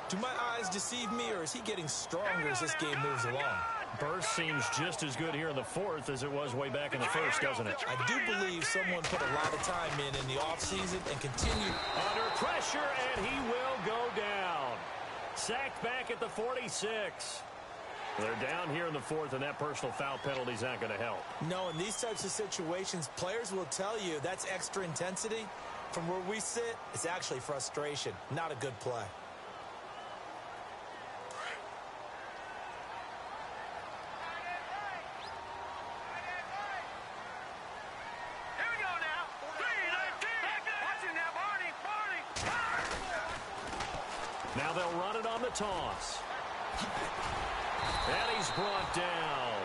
Do my eyes deceive me, or is he getting stronger as this game moves along? Burst seems just as good here in the 4th as it was way back in the 1st, doesn't it? I do believe someone put a lot of time in the offseason and continued. Under pressure, and he will go down. Sacked back at the 46. They're down here in the 4th, and that personal foul penalty is not going to help. No, in these types of situations, players will tell you that's extra intensity. From where we sit, it's actually frustration, not a good play. Now they'll run it on the toss. And he's brought down.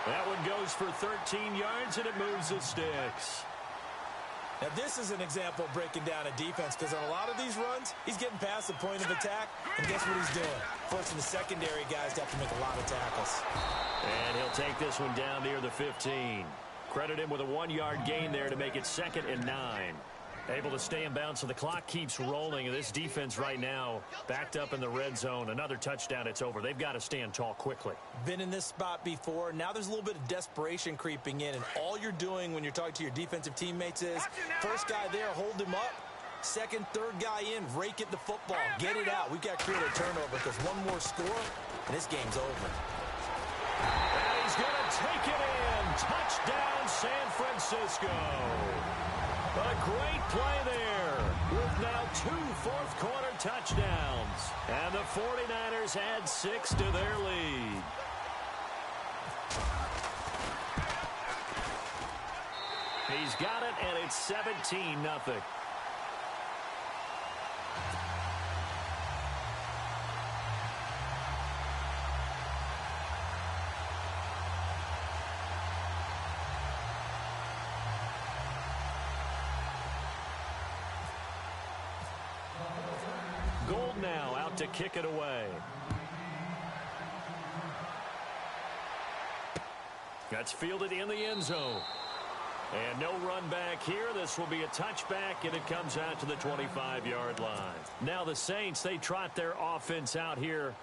That one goes for 13 yards, and it moves the sticks. Now, this is an example of breaking down a defense, because on a lot of these runs, he's getting past the point of attack, and guess what he's doing? Forcing the secondary guys to have to make a lot of tackles. And he'll take this one down near the 15. Credit him with a 1-yard gain there to make it 2nd and 9. Able to stay in bounds, so the clock keeps rolling. And this defense right now backed up in the red zone. Another touchdown, it's over. They've got to stand tall quickly. Been in this spot before. Now there's a little bit of desperation creeping in, and all you're doing when you're talking to your defensive teammates is first guy there, hold him up. Second, third guy in, rake at the football. Get it out. We've got to create a turnover, because one more score, and this game's over. And he's going to take it in. Touchdown, San Francisco. A great play there with now 2 fourth-quarter touchdowns. And the 49ers add 6 to their lead. He's got it, and it's 17-0. Gold now out to kick it away. That's fielded in the end zone. And no run back here. This will be a touchback, and it comes out to the 25-yard line. Now the Saints, they trot their offense out here.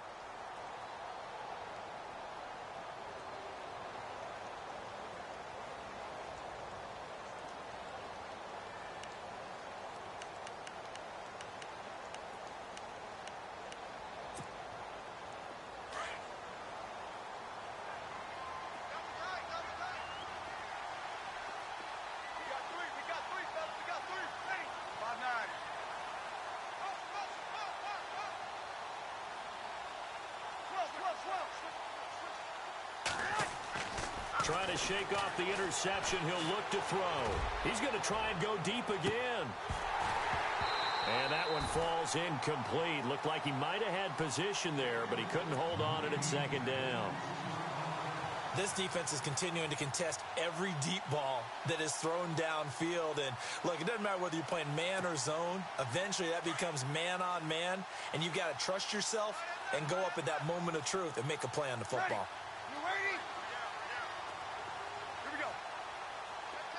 Trying to shake off the interception. He'll look to throw. He's going to try and go deep again. And that one falls incomplete. Looked like he might have had position there, but he couldn't hold on at 2nd down. This defense is continuing to contest every deep ball that is thrown downfield. And, look, it doesn't matter whether you're playing man or zone. Eventually, that becomes man-on-man, and you've got to trust yourself and go up at that moment of truth and make a play on the football.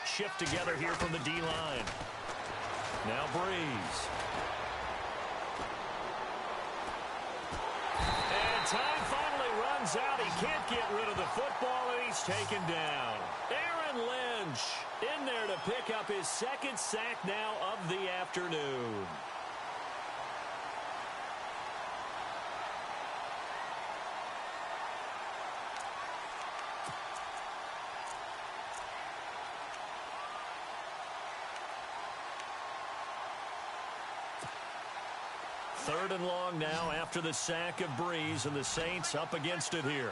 Shift together here from the D-line. Now Breeze. And time finally runs out. He can't get rid of the football, and he's taken down. Aaron Lynch in there to pick up his 2nd sack now of the afternoon. Third and long now after the sack of Breeze, and the Saints up against it here.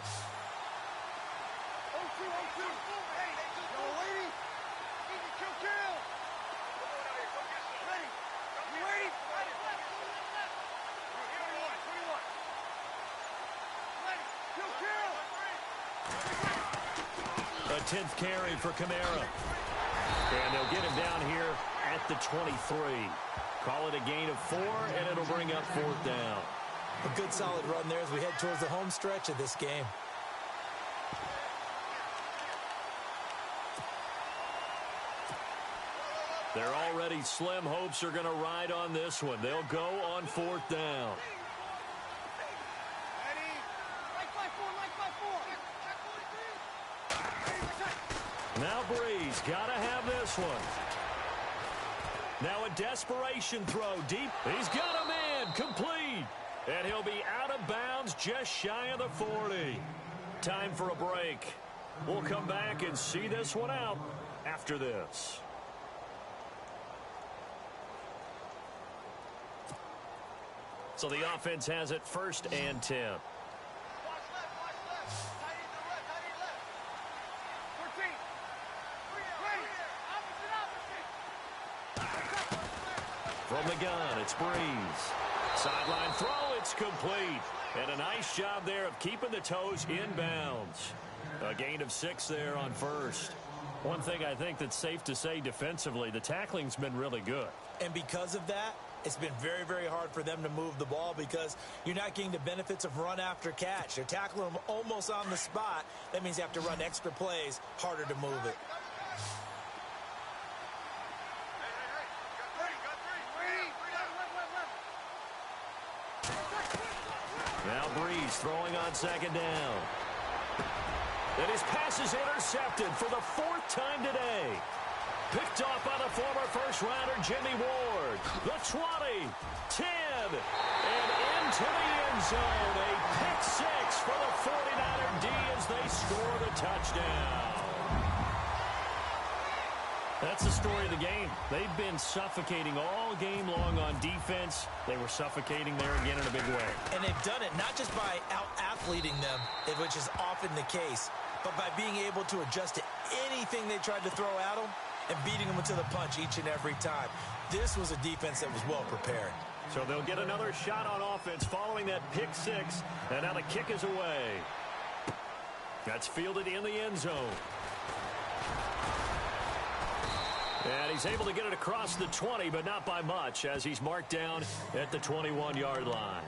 A 10th carry for Kamara. And they'll get him down here at the 23. Call it a gain of 4, and it'll bring up 4th down. A good solid run there as we head towards the home stretch of this game. They're already slim hopes are going to ride on this one. They'll go on 4th down. Now Breeze got to have this one. Now a desperation throw deep. He's got a man complete. And he'll be out of bounds just shy of the 40. Time for a break. We'll come back and see this one out after this. So the offense has it 1st and 10. From the gun, it's Breeze. Sideline throw, it's complete. And a nice job there of keeping the toes inbounds. A gain of 6 there on first. One thing I think that's safe to say defensively, the tackling's been really good. And because of that, it's been very, very hard for them to move the ball because you're not getting the benefits of run after catch. They're tackling them almost on the spot. That means you have to run extra plays, harder to move it. Now Breeze throwing on second down. And his pass is intercepted for the 4th time today. Picked off by the former first-rounder Jimmy Ward. The 20, 10, and into the end zone. A pick 6 for the 49er D as they score the touchdown. That's the story of the game. They've been suffocating all game long on defense. They were suffocating there again in a big way. And they've done it not just by out-athleting them, which is often the case, but by being able to adjust to anything they tried to throw at them and beating them to the punch each and every time. This was a defense that was well prepared. So they'll get another shot on offense following that pick 6, and now the kick is away. That's fielded in the end zone. And he's able to get it across the 20, but not by much, as he's marked down at the 21-yard line.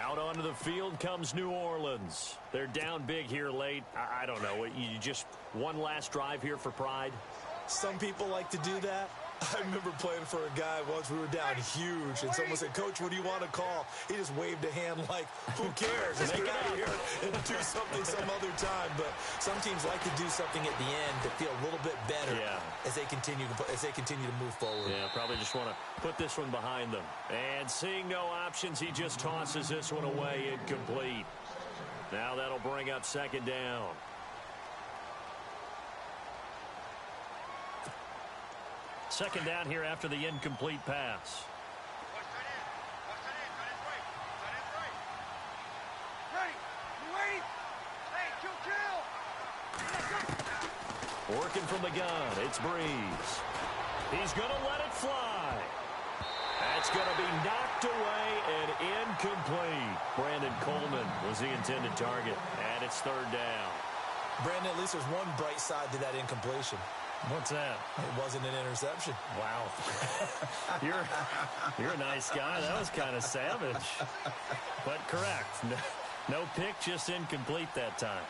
Out onto the field comes New Orleans. They're down big here late. I don't know. You just one last drive here for pride? Some people like to do that. I remember playing for a guy once. We were down huge, and someone said, "Coach, what do you want to call?" He just waved a hand like, "Who cares? Let's get out of here and do something some other time." But some teams like to do something at the end to feel a little bit better as they continue to move forward. Yeah, probably just want to put this one behind them. And seeing no options, he just tosses this one away, incomplete. Now that'll bring up second down. Second down here after the incomplete pass. Working from the gun, it's Breeze. He's going to let it fly. That's going to be knocked away and incomplete. Brandon Coleman was the intended target, and it's third down. Brandon, at least there's one bright side to that incompletion. What's that? It wasn't an interception. Wow. You're a nice guy. That was kind of savage. But correct. No pick, just incomplete that time.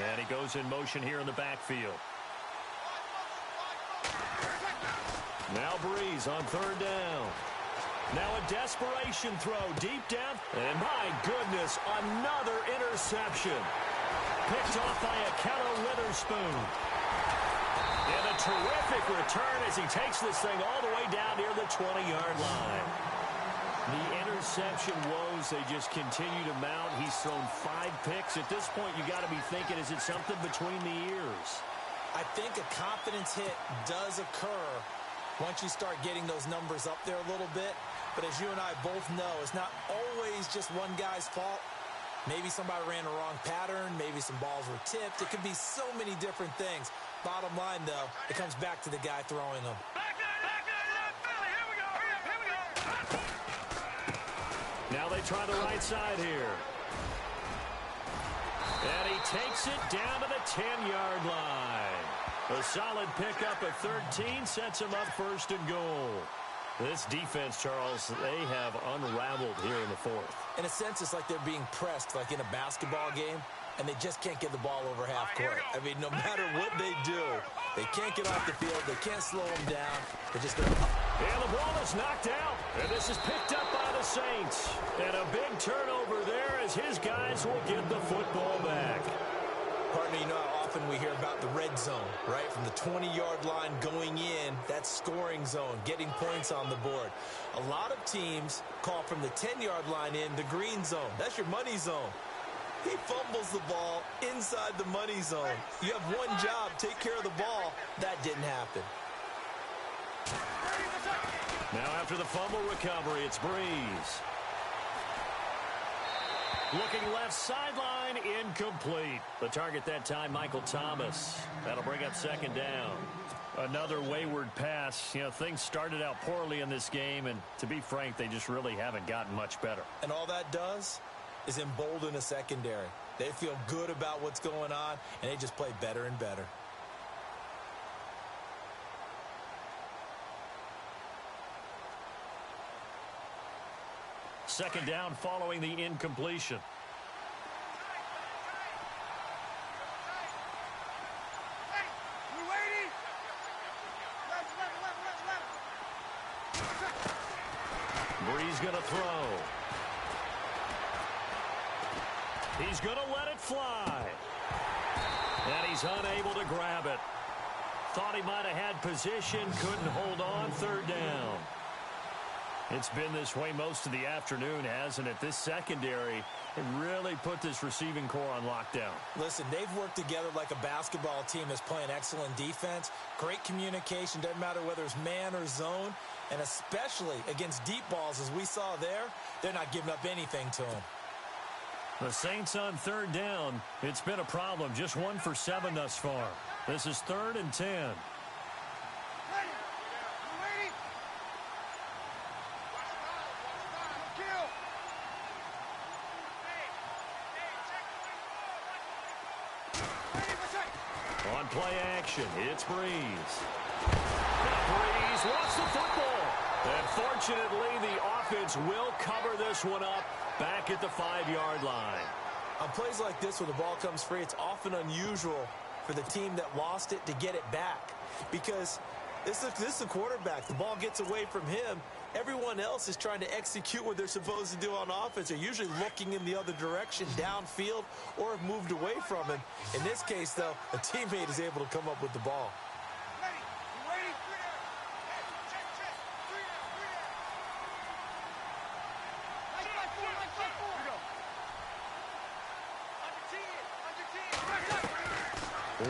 And he goes in motion here in the backfield. Now Breeze on third down. Now a desperation throw deep down. And my goodness, another interception. Picked off by a Keller Witherspoon. And a terrific return as he takes this thing all the way down near the 20-yard line. The interception woes, they just continue to mount. He's thrown 5 picks. At this point, you got to be thinking, is it something between the ears? I think a confidence hit does occur once you start getting those numbers up there a little bit. But as you and I both know, it's not always just one guy's fault. Maybe somebody ran the wrong pattern. Maybe some balls were tipped. It could be so many different things. Bottom line, though, it comes back to the guy throwing them. Now they try the right side here. And he takes it down to the 10-yard line. A solid pickup at 13 sets him up first and goal. This defense, Charles, they have unraveled here in the fourth. In a sense, it's like they're being pressed, like in a basketball game, and they just can't get the ball over half court. I mean, no matter what they do, they can't get off the field. They can't slow them down. They're just going to... And the ball is knocked out. And this is picked up by the Saints. And a big turnover there as his guys will get the football back. Partner, you know how often we hear about the red zone, right? From the 20-yard line going in, that's scoring zone, getting points on the board. A lot of teams call from the 10-yard line in the green zone. That's your money zone. He fumbles the ball inside the money zone. You have one job, take care of the ball. That didn't happen. Now after the fumble recovery, it's Breeze. Looking left sideline, incomplete. The target that time, Michael Thomas. That'll bring up second down. Another wayward pass. You know, things started out poorly in this game, and to be frank, they just really haven't gotten much better. And all that does is embolden a secondary. They feel good about what's going on, and they just play better and better. Second down following the incompletion. Hey, we waiting? Left. Bree's going to throw. He's going to let it fly. And he's unable to grab it. Thought he might have had position, couldn't hold on, third down. It's been this way most of the afternoon, hasn't it? This secondary, it really put this receiving core on lockdown. Listen, they've worked together like a basketball team that's playing excellent defense. Great communication, doesn't matter whether it's man or zone. And especially against deep balls, as we saw there, they're not giving up anything to them. The Saints on third down. It's been a problem. Just 1 for 7 thus far. This is 3rd and 10. On play action, it's Breeze. Breeze lost the football. And fortunately, the offense will cover this one up back at the 5-yard line. On plays like this, when the ball comes free, it's often unusual for the team that lost it to get it back. Because this is the quarterback. The ball gets away from him. Everyone else is trying to execute what they're supposed to do on offense. They're usually looking in the other direction, downfield, or have moved away from him. In this case, though, a teammate is able to come up with the ball.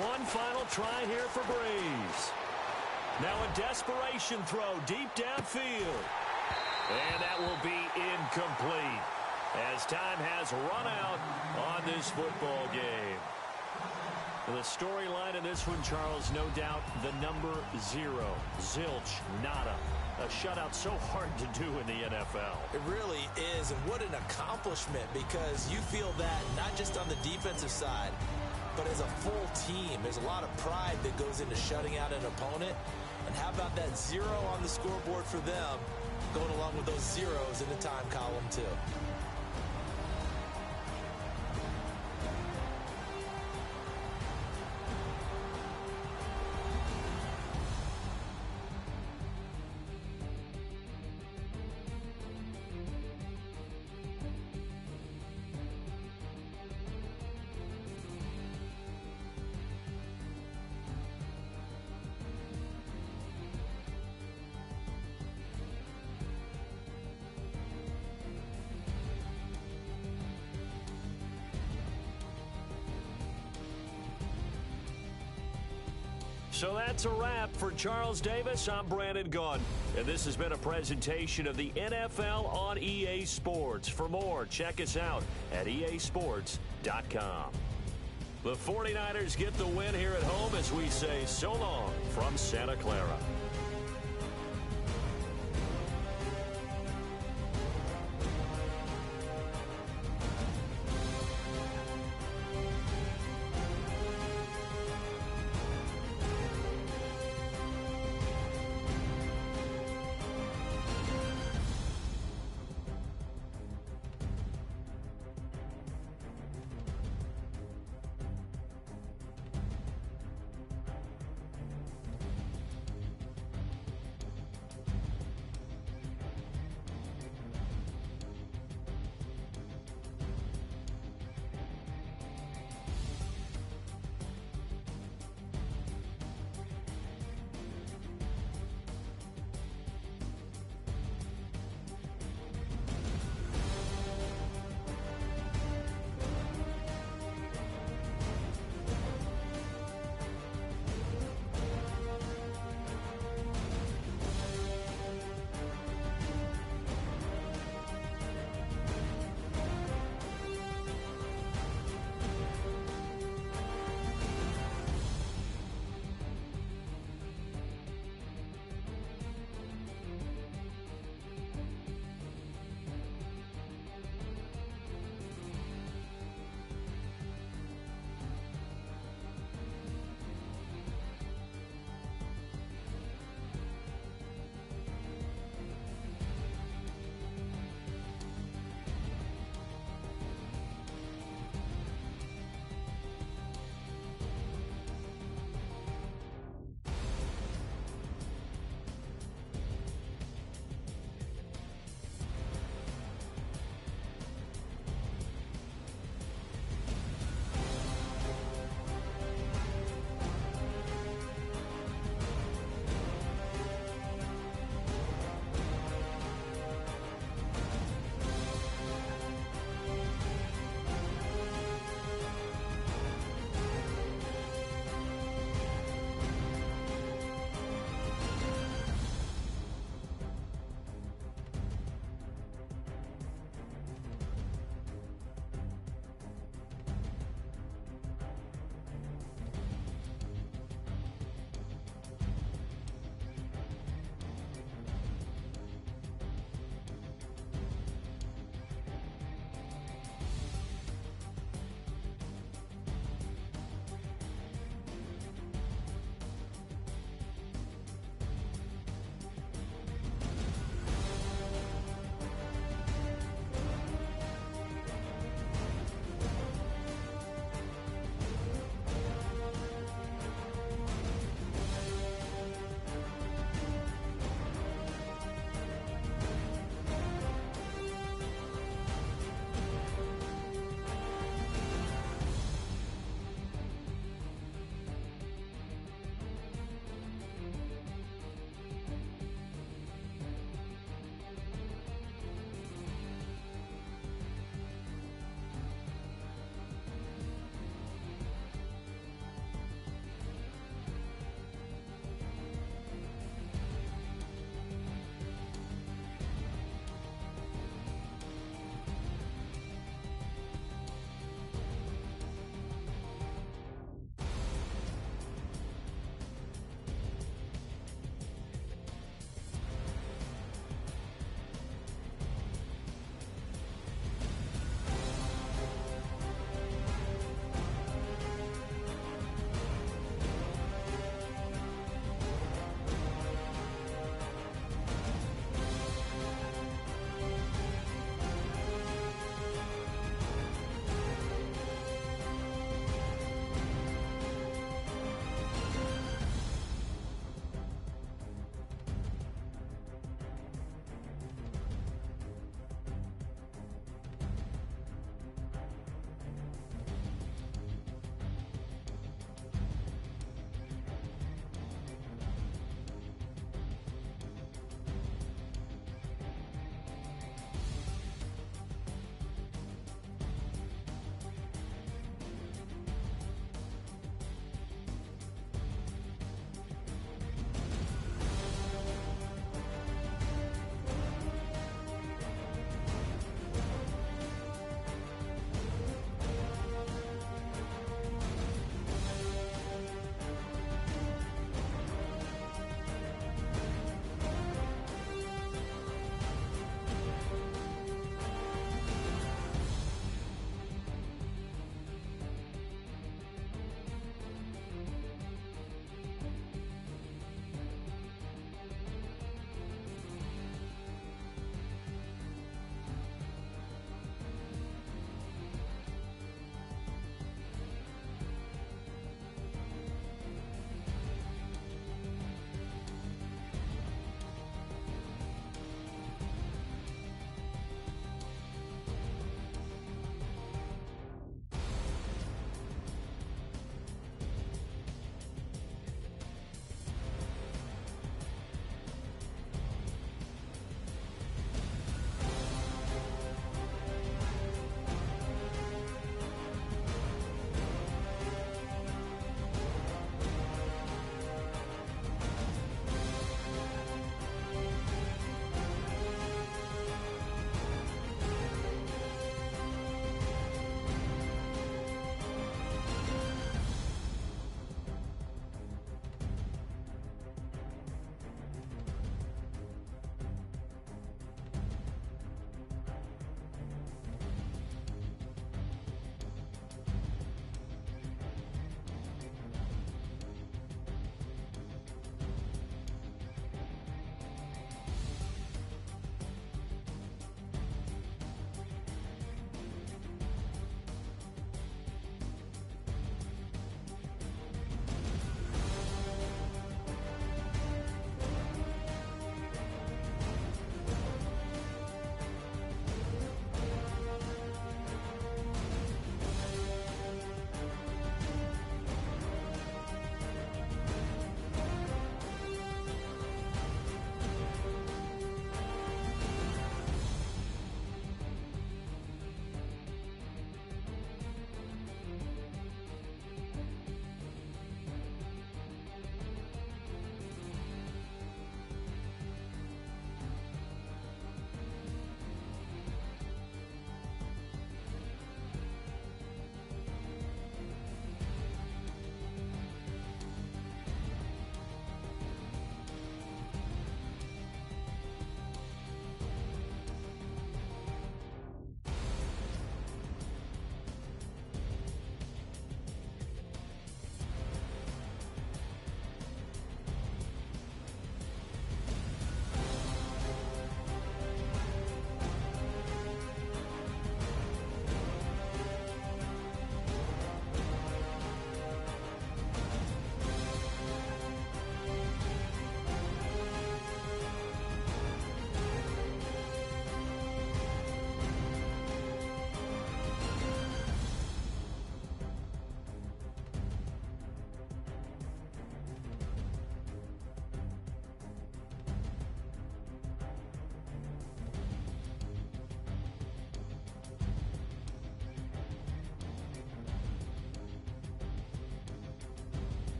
One final try here for Breeze. Now a desperation throw deep downfield. And that will be incomplete as time has run out on this football game. The storyline in this one, Charles, no doubt the number 0. Zilch, nada. A shutout so hard to do in the NFL. It really is, and what an accomplishment, because you feel that not just on the defensive side, but as a full team. There's a lot of pride that goes into shutting out an opponent. And how about that 0 on the scoreboard for them, going along with those zeros in the time column, too. So that's a wrap for Charles Davis. I'm Brandon Gaudin, and this has been a presentation of the NFL on EA Sports. For more, check us out at easports.com. The 49ers get the win here at home as we say so long from Santa Clara.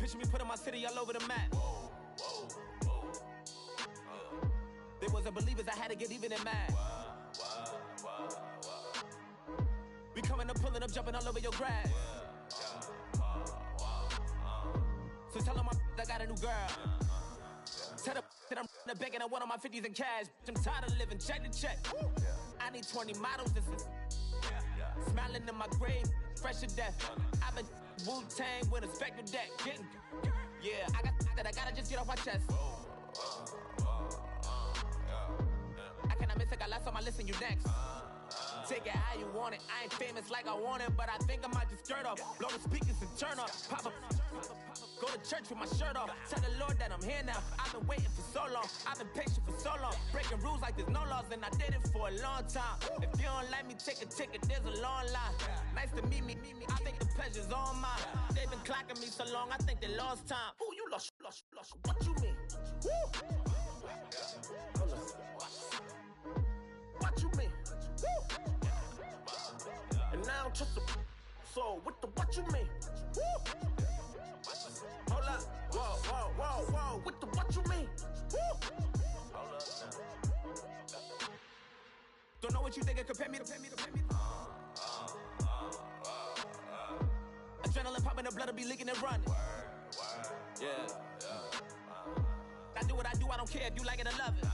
Picture me putting my city all over the map. They wasn't believers, I had to get even and mad. We coming up, pulling up, jumping all over your grass. So tell them I got a new girl. Tell them that I'm in the bank and I want all my 50s in cash. I'm tired of living check to check. I need 20 models. This is smiling in my grave, fresh to death. I've been Wu-Tang with a spectral deck. Yeah, I got that I gotta just get off my chest. I cannot miss it, got last on my list and you next. Take it how you want it. I ain't famous like I want it, but I think I might just skirt off. Blow the speakers and turn up. Pop up. Go to church with my shirt off. Tell the Lord that I'm here now. I've been waiting for so long. I've been patient for so long. Breaking rules like there's no laws, and I did it for a long time. If you don't like me, take a ticket. There's a long line. Nice to meet me. I think the pleasure's all mine. They've been clocking me so long, I think they lost time. Ooh, you lost. What you mean? Woo! What you mean? Woo! And now I don't trust the so what you mean? Woo! Hold up, whoa, with the what you mean? Woo! Hold up now. Don't know what you think, compare me to. Adrenaline popping, the blood will be leaking and running. Yeah. I do what I do, I don't care if you like it or love it.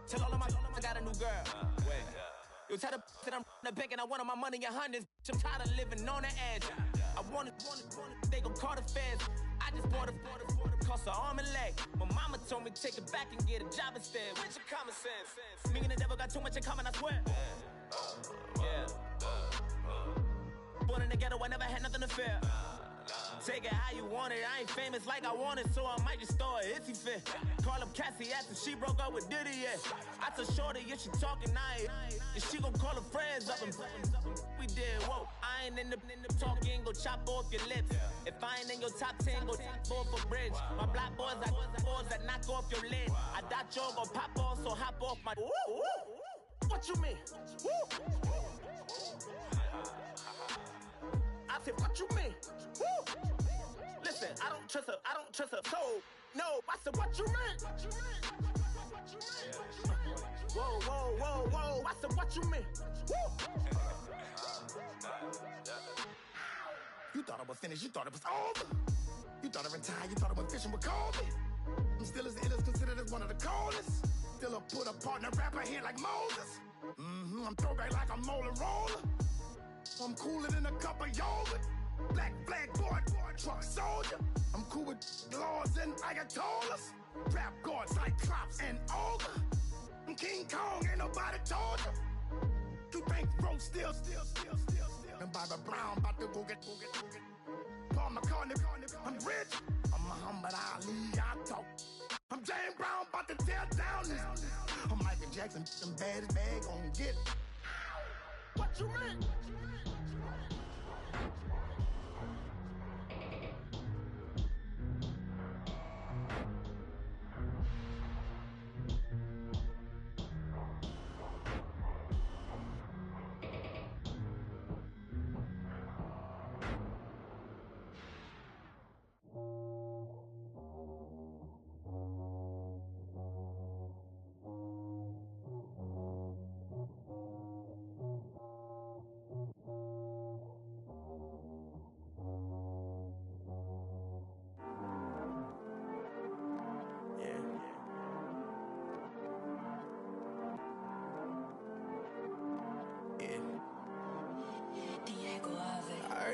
Tell all of my I got a new girl. Wait. You tell the that I'm in the bank and I want all my money in hundreds. I'm tired of living on the edge. I want it, they gon' call the feds. I just bought a cost an arm and leg. My mama told me take it back and get a job instead. Where's your common sense? Me and the devil got too much in common, I swear. Yeah. Born in the ghetto, I never had nothing to fear. Take it how you want it. I ain't famous like I want it, so I might just throw a hissy fit. Call up Cassie after she broke up with Diddy, yeah. I told Shorty if she talking, I ain't. And she gon' call her friends up and we did, whoa. I ain't in the talking, go chop off your lips. If I ain't in your top 10, go top 4 for bridge. My black boys, I got boys that knock off your lid. I doubt y'all gon' pop off, so hop off my. What you mean? I said, what you mean? Woo! Listen, I don't trust her. So, no, I said, what you mean? Whoa. I said, what you mean? Woo! You thought I was finished, you thought it was over. You thought I retired, you thought I went fishing with Kobe. I'm still as ill as considered as one of the coldest. Still a put a partner rapper here like Moses. I'm throwback like a molar roller. I'm cooler than a cup of yogurt. Black flag board, truck soldier. I'm cool with laws and ayatollahs. Rap gods like Cyclops and Ogre. I'm King Kong, ain't nobody told you. You think bro still. And Bobby Brown about to go get. Paul McCartney, I'm rich. I'm Muhammad Ali, I talk. I'm James Brown, about to tear down this. I'm Michael Jackson, some bad bag gon' get. What you mean?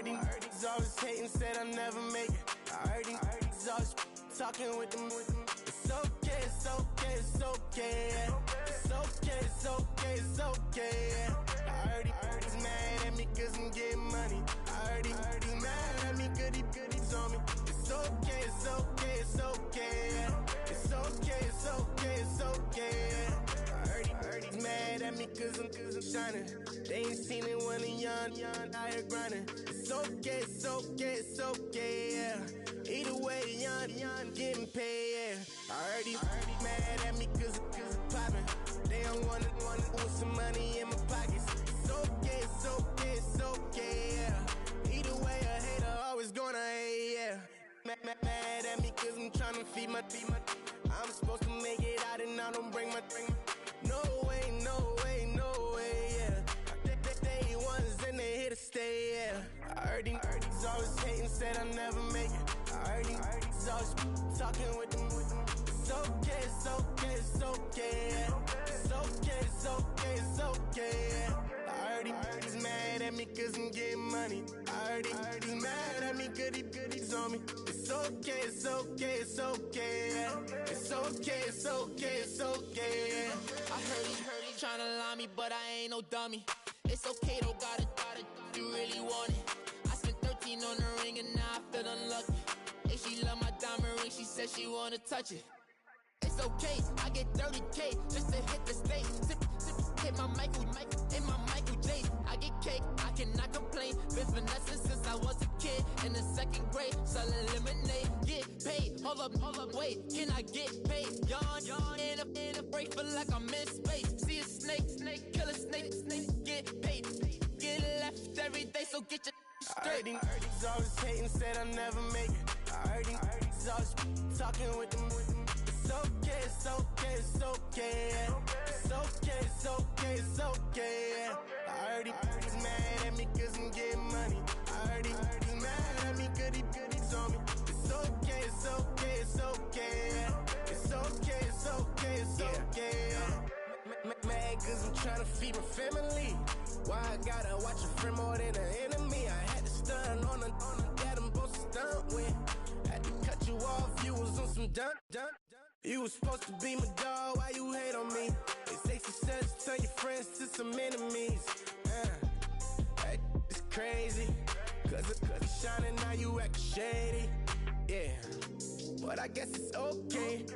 These always hating, said I'll never make it. I heard these always talking with them. It's okay, it's okay, it's okay. Yeah. It's okay, it's okay, it's okay. Yeah. I heard he's mad at me cause I'm getting money. I heard he's mad at me cause he's on me. It's okay, it's okay, it's okay. Yeah. It's okay, it's okay, it's okay. Yeah. I heard he's mad at me cause I'm shining. They ain't seen it when I'm young, out here grinding. It's okay, it's okay, it's okay, yeah. Either way, young, getting paid, yeah. I heard he's mad at me cause it's poppin'. They don't wanna put some money in my pockets. It's okay, it's okay, it's okay, yeah. Either way, a hater feed my. I'm supposed to make it out and I don't bring my. No way, no way, no way, yeah. They ones and they here to stay, yeah. I heard these always hating, said I never make it. I heard these always talking with them. It's okay, it's okay, it's okay, yeah. It's okay, it's okay, it's okay, yeah. I heard he's mad at me cause I'm getting money. I heard he's mad at me cause he's on me. It's okay, it's okay, it's okay, yeah. It's okay, it's okay, it's okay, yeah. I heard he tryna lie me, but I ain't no dummy. It's okay though, got it, you really want it. I spent 13 on the ring and now I feel unlucky. And she love my diamond ring, she said she wanna touch it. It's okay, I get 30K just to hit the stage. Hit my Michael, in my Michael J. I get cake, I cannot complain. Been finessing since I was a kid in the 2nd grade. Selling lemonade, get paid. Hold up, wait, can I get paid? Yawn, in a break, feel like I'm in space. See a snake, kill a snake, get paid. Get left every day, so get your straight. I heard he's always hating, said I never make it. I heard he's always talking with them. It's okay, it's okay, it's okay, yeah. It's okay, it's okay, it's okay, yeah. I heard he's mad at me cause I'm getting money. I heard he's mad at me cause he's on me. It's okay, it's okay, it's okay, yeah. It's okay, it's okay, it's okay, yeah. Mad cause I'm trying to feed my family. Why I gotta watch a friend more than an enemy? I had to stun on the that I'm supposed to stunt with. Had to cut you off, you was on some dun. You was supposed to be my dog, why you hate on me? They say success turn your friends to some enemies. Hey, it's crazy, cause it's shining now you act shady. Yeah, but I guess it's okay.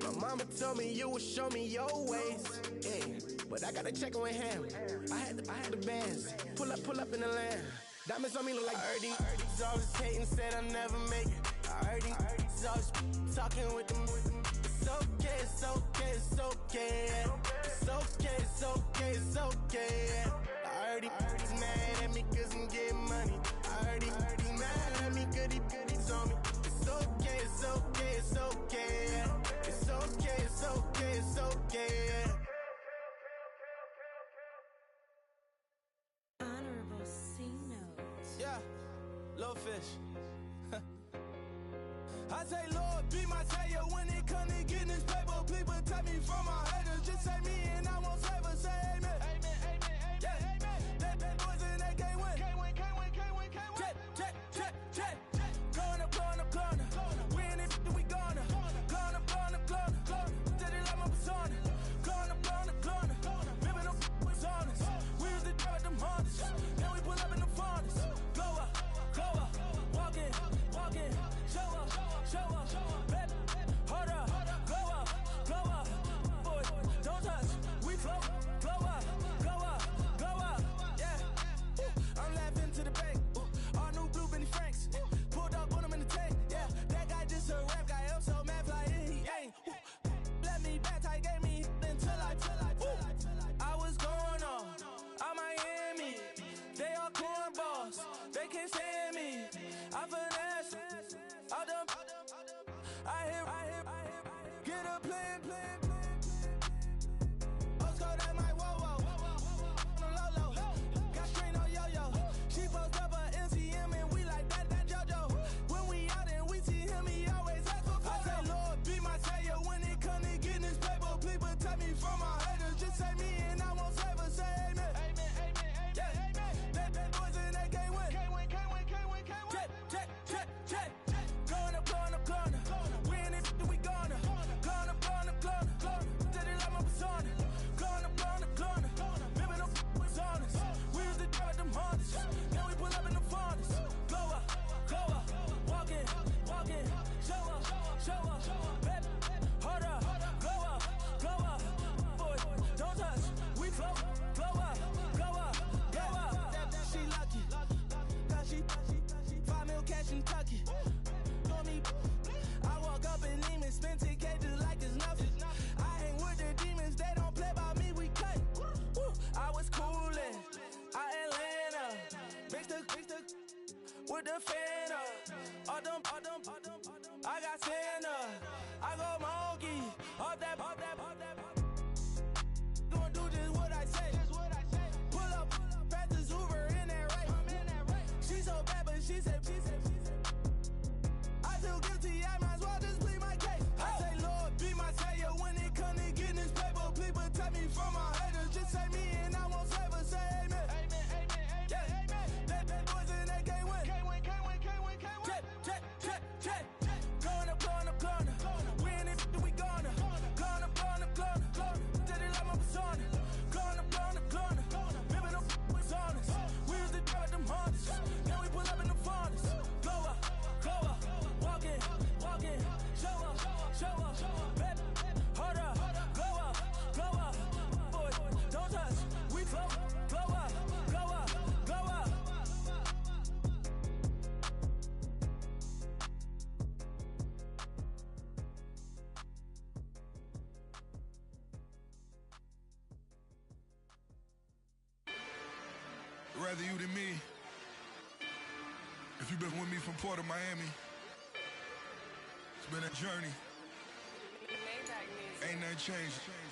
My mama told me you would show me your ways. Yeah, but I gotta check with him. I had the bands. Pull up in the land. Diamonds on me look like Erdy. He's always hating, said I never make it. I heard he's always talking with them. It's okay, it's okay, it's okay, yeah. It's okay, it's okay, it's okay, yeah. I heard he's mad at me cause I'm getting money. I heard he's mad at me cause he's on me. It's okay, it's okay, it's okay, yeah. It's okay, it's okay, it's okay, yeah. Honorable C notes. Yeah, little fish. I say, Lord, be my savior when it come to getting this paper. Please protect me from my haters. Just say me and I won't save us. Say amen. Amen, amen, amen, yeah. Amen. That boys and they can't win. Can't win. Check. Corner. We in it, we gonna. Corner. Did it like my persona. Corner. Ripping them was on us. We used to drive them Hondas. Then we pull up in the furnace. Glow up. Walk in. Show up, baby, hold up, glow up, boy, don't touch, we float, glow up, yeah, I'm laughing to the bank, all new blue Benny Franks, pulled up on him in the tank, yeah, that guy just a rap guy, I'm so mad, fly in, he ain't, let me back, tight gave me, until I was going on, I'm Miami, they all cornballs, they can't stand me, I finesse, all them. I hear, get a plan. Osco, that my whoa. On the low. Got strain on yo-yo. She post up a MCM and we like that JoJo. When we out and we see him, he always ask for photo. I say, Lord, be my savior when it come to getting this paper. Please protect me from my haters. Just say me and I won't save us. Say amen. Amen. Yeah. That boys and they can't win. Can't win. Check. Corner. We in it, we gonna. Corner. Did it like my persona. Corner. Ripping them was on us. We used to drive them Hondas. Then we pull up in the furnace. Glow up. Walk in. Show up. Baby, hold up. Glow up. Boy, don't touch. We float. Glow up. She lucky. Cause she 5 mil cash in Tucky. I walk up in demons, spend 10K just like it's nothing. I hang with the demons, they don't play by me, we cut. I was coolin', Atlanta, mixed with the fan up. All them, I got Santa. rather you than me. If you've been with me from Port of Miami, it's been a journey. Ain't nothing changed.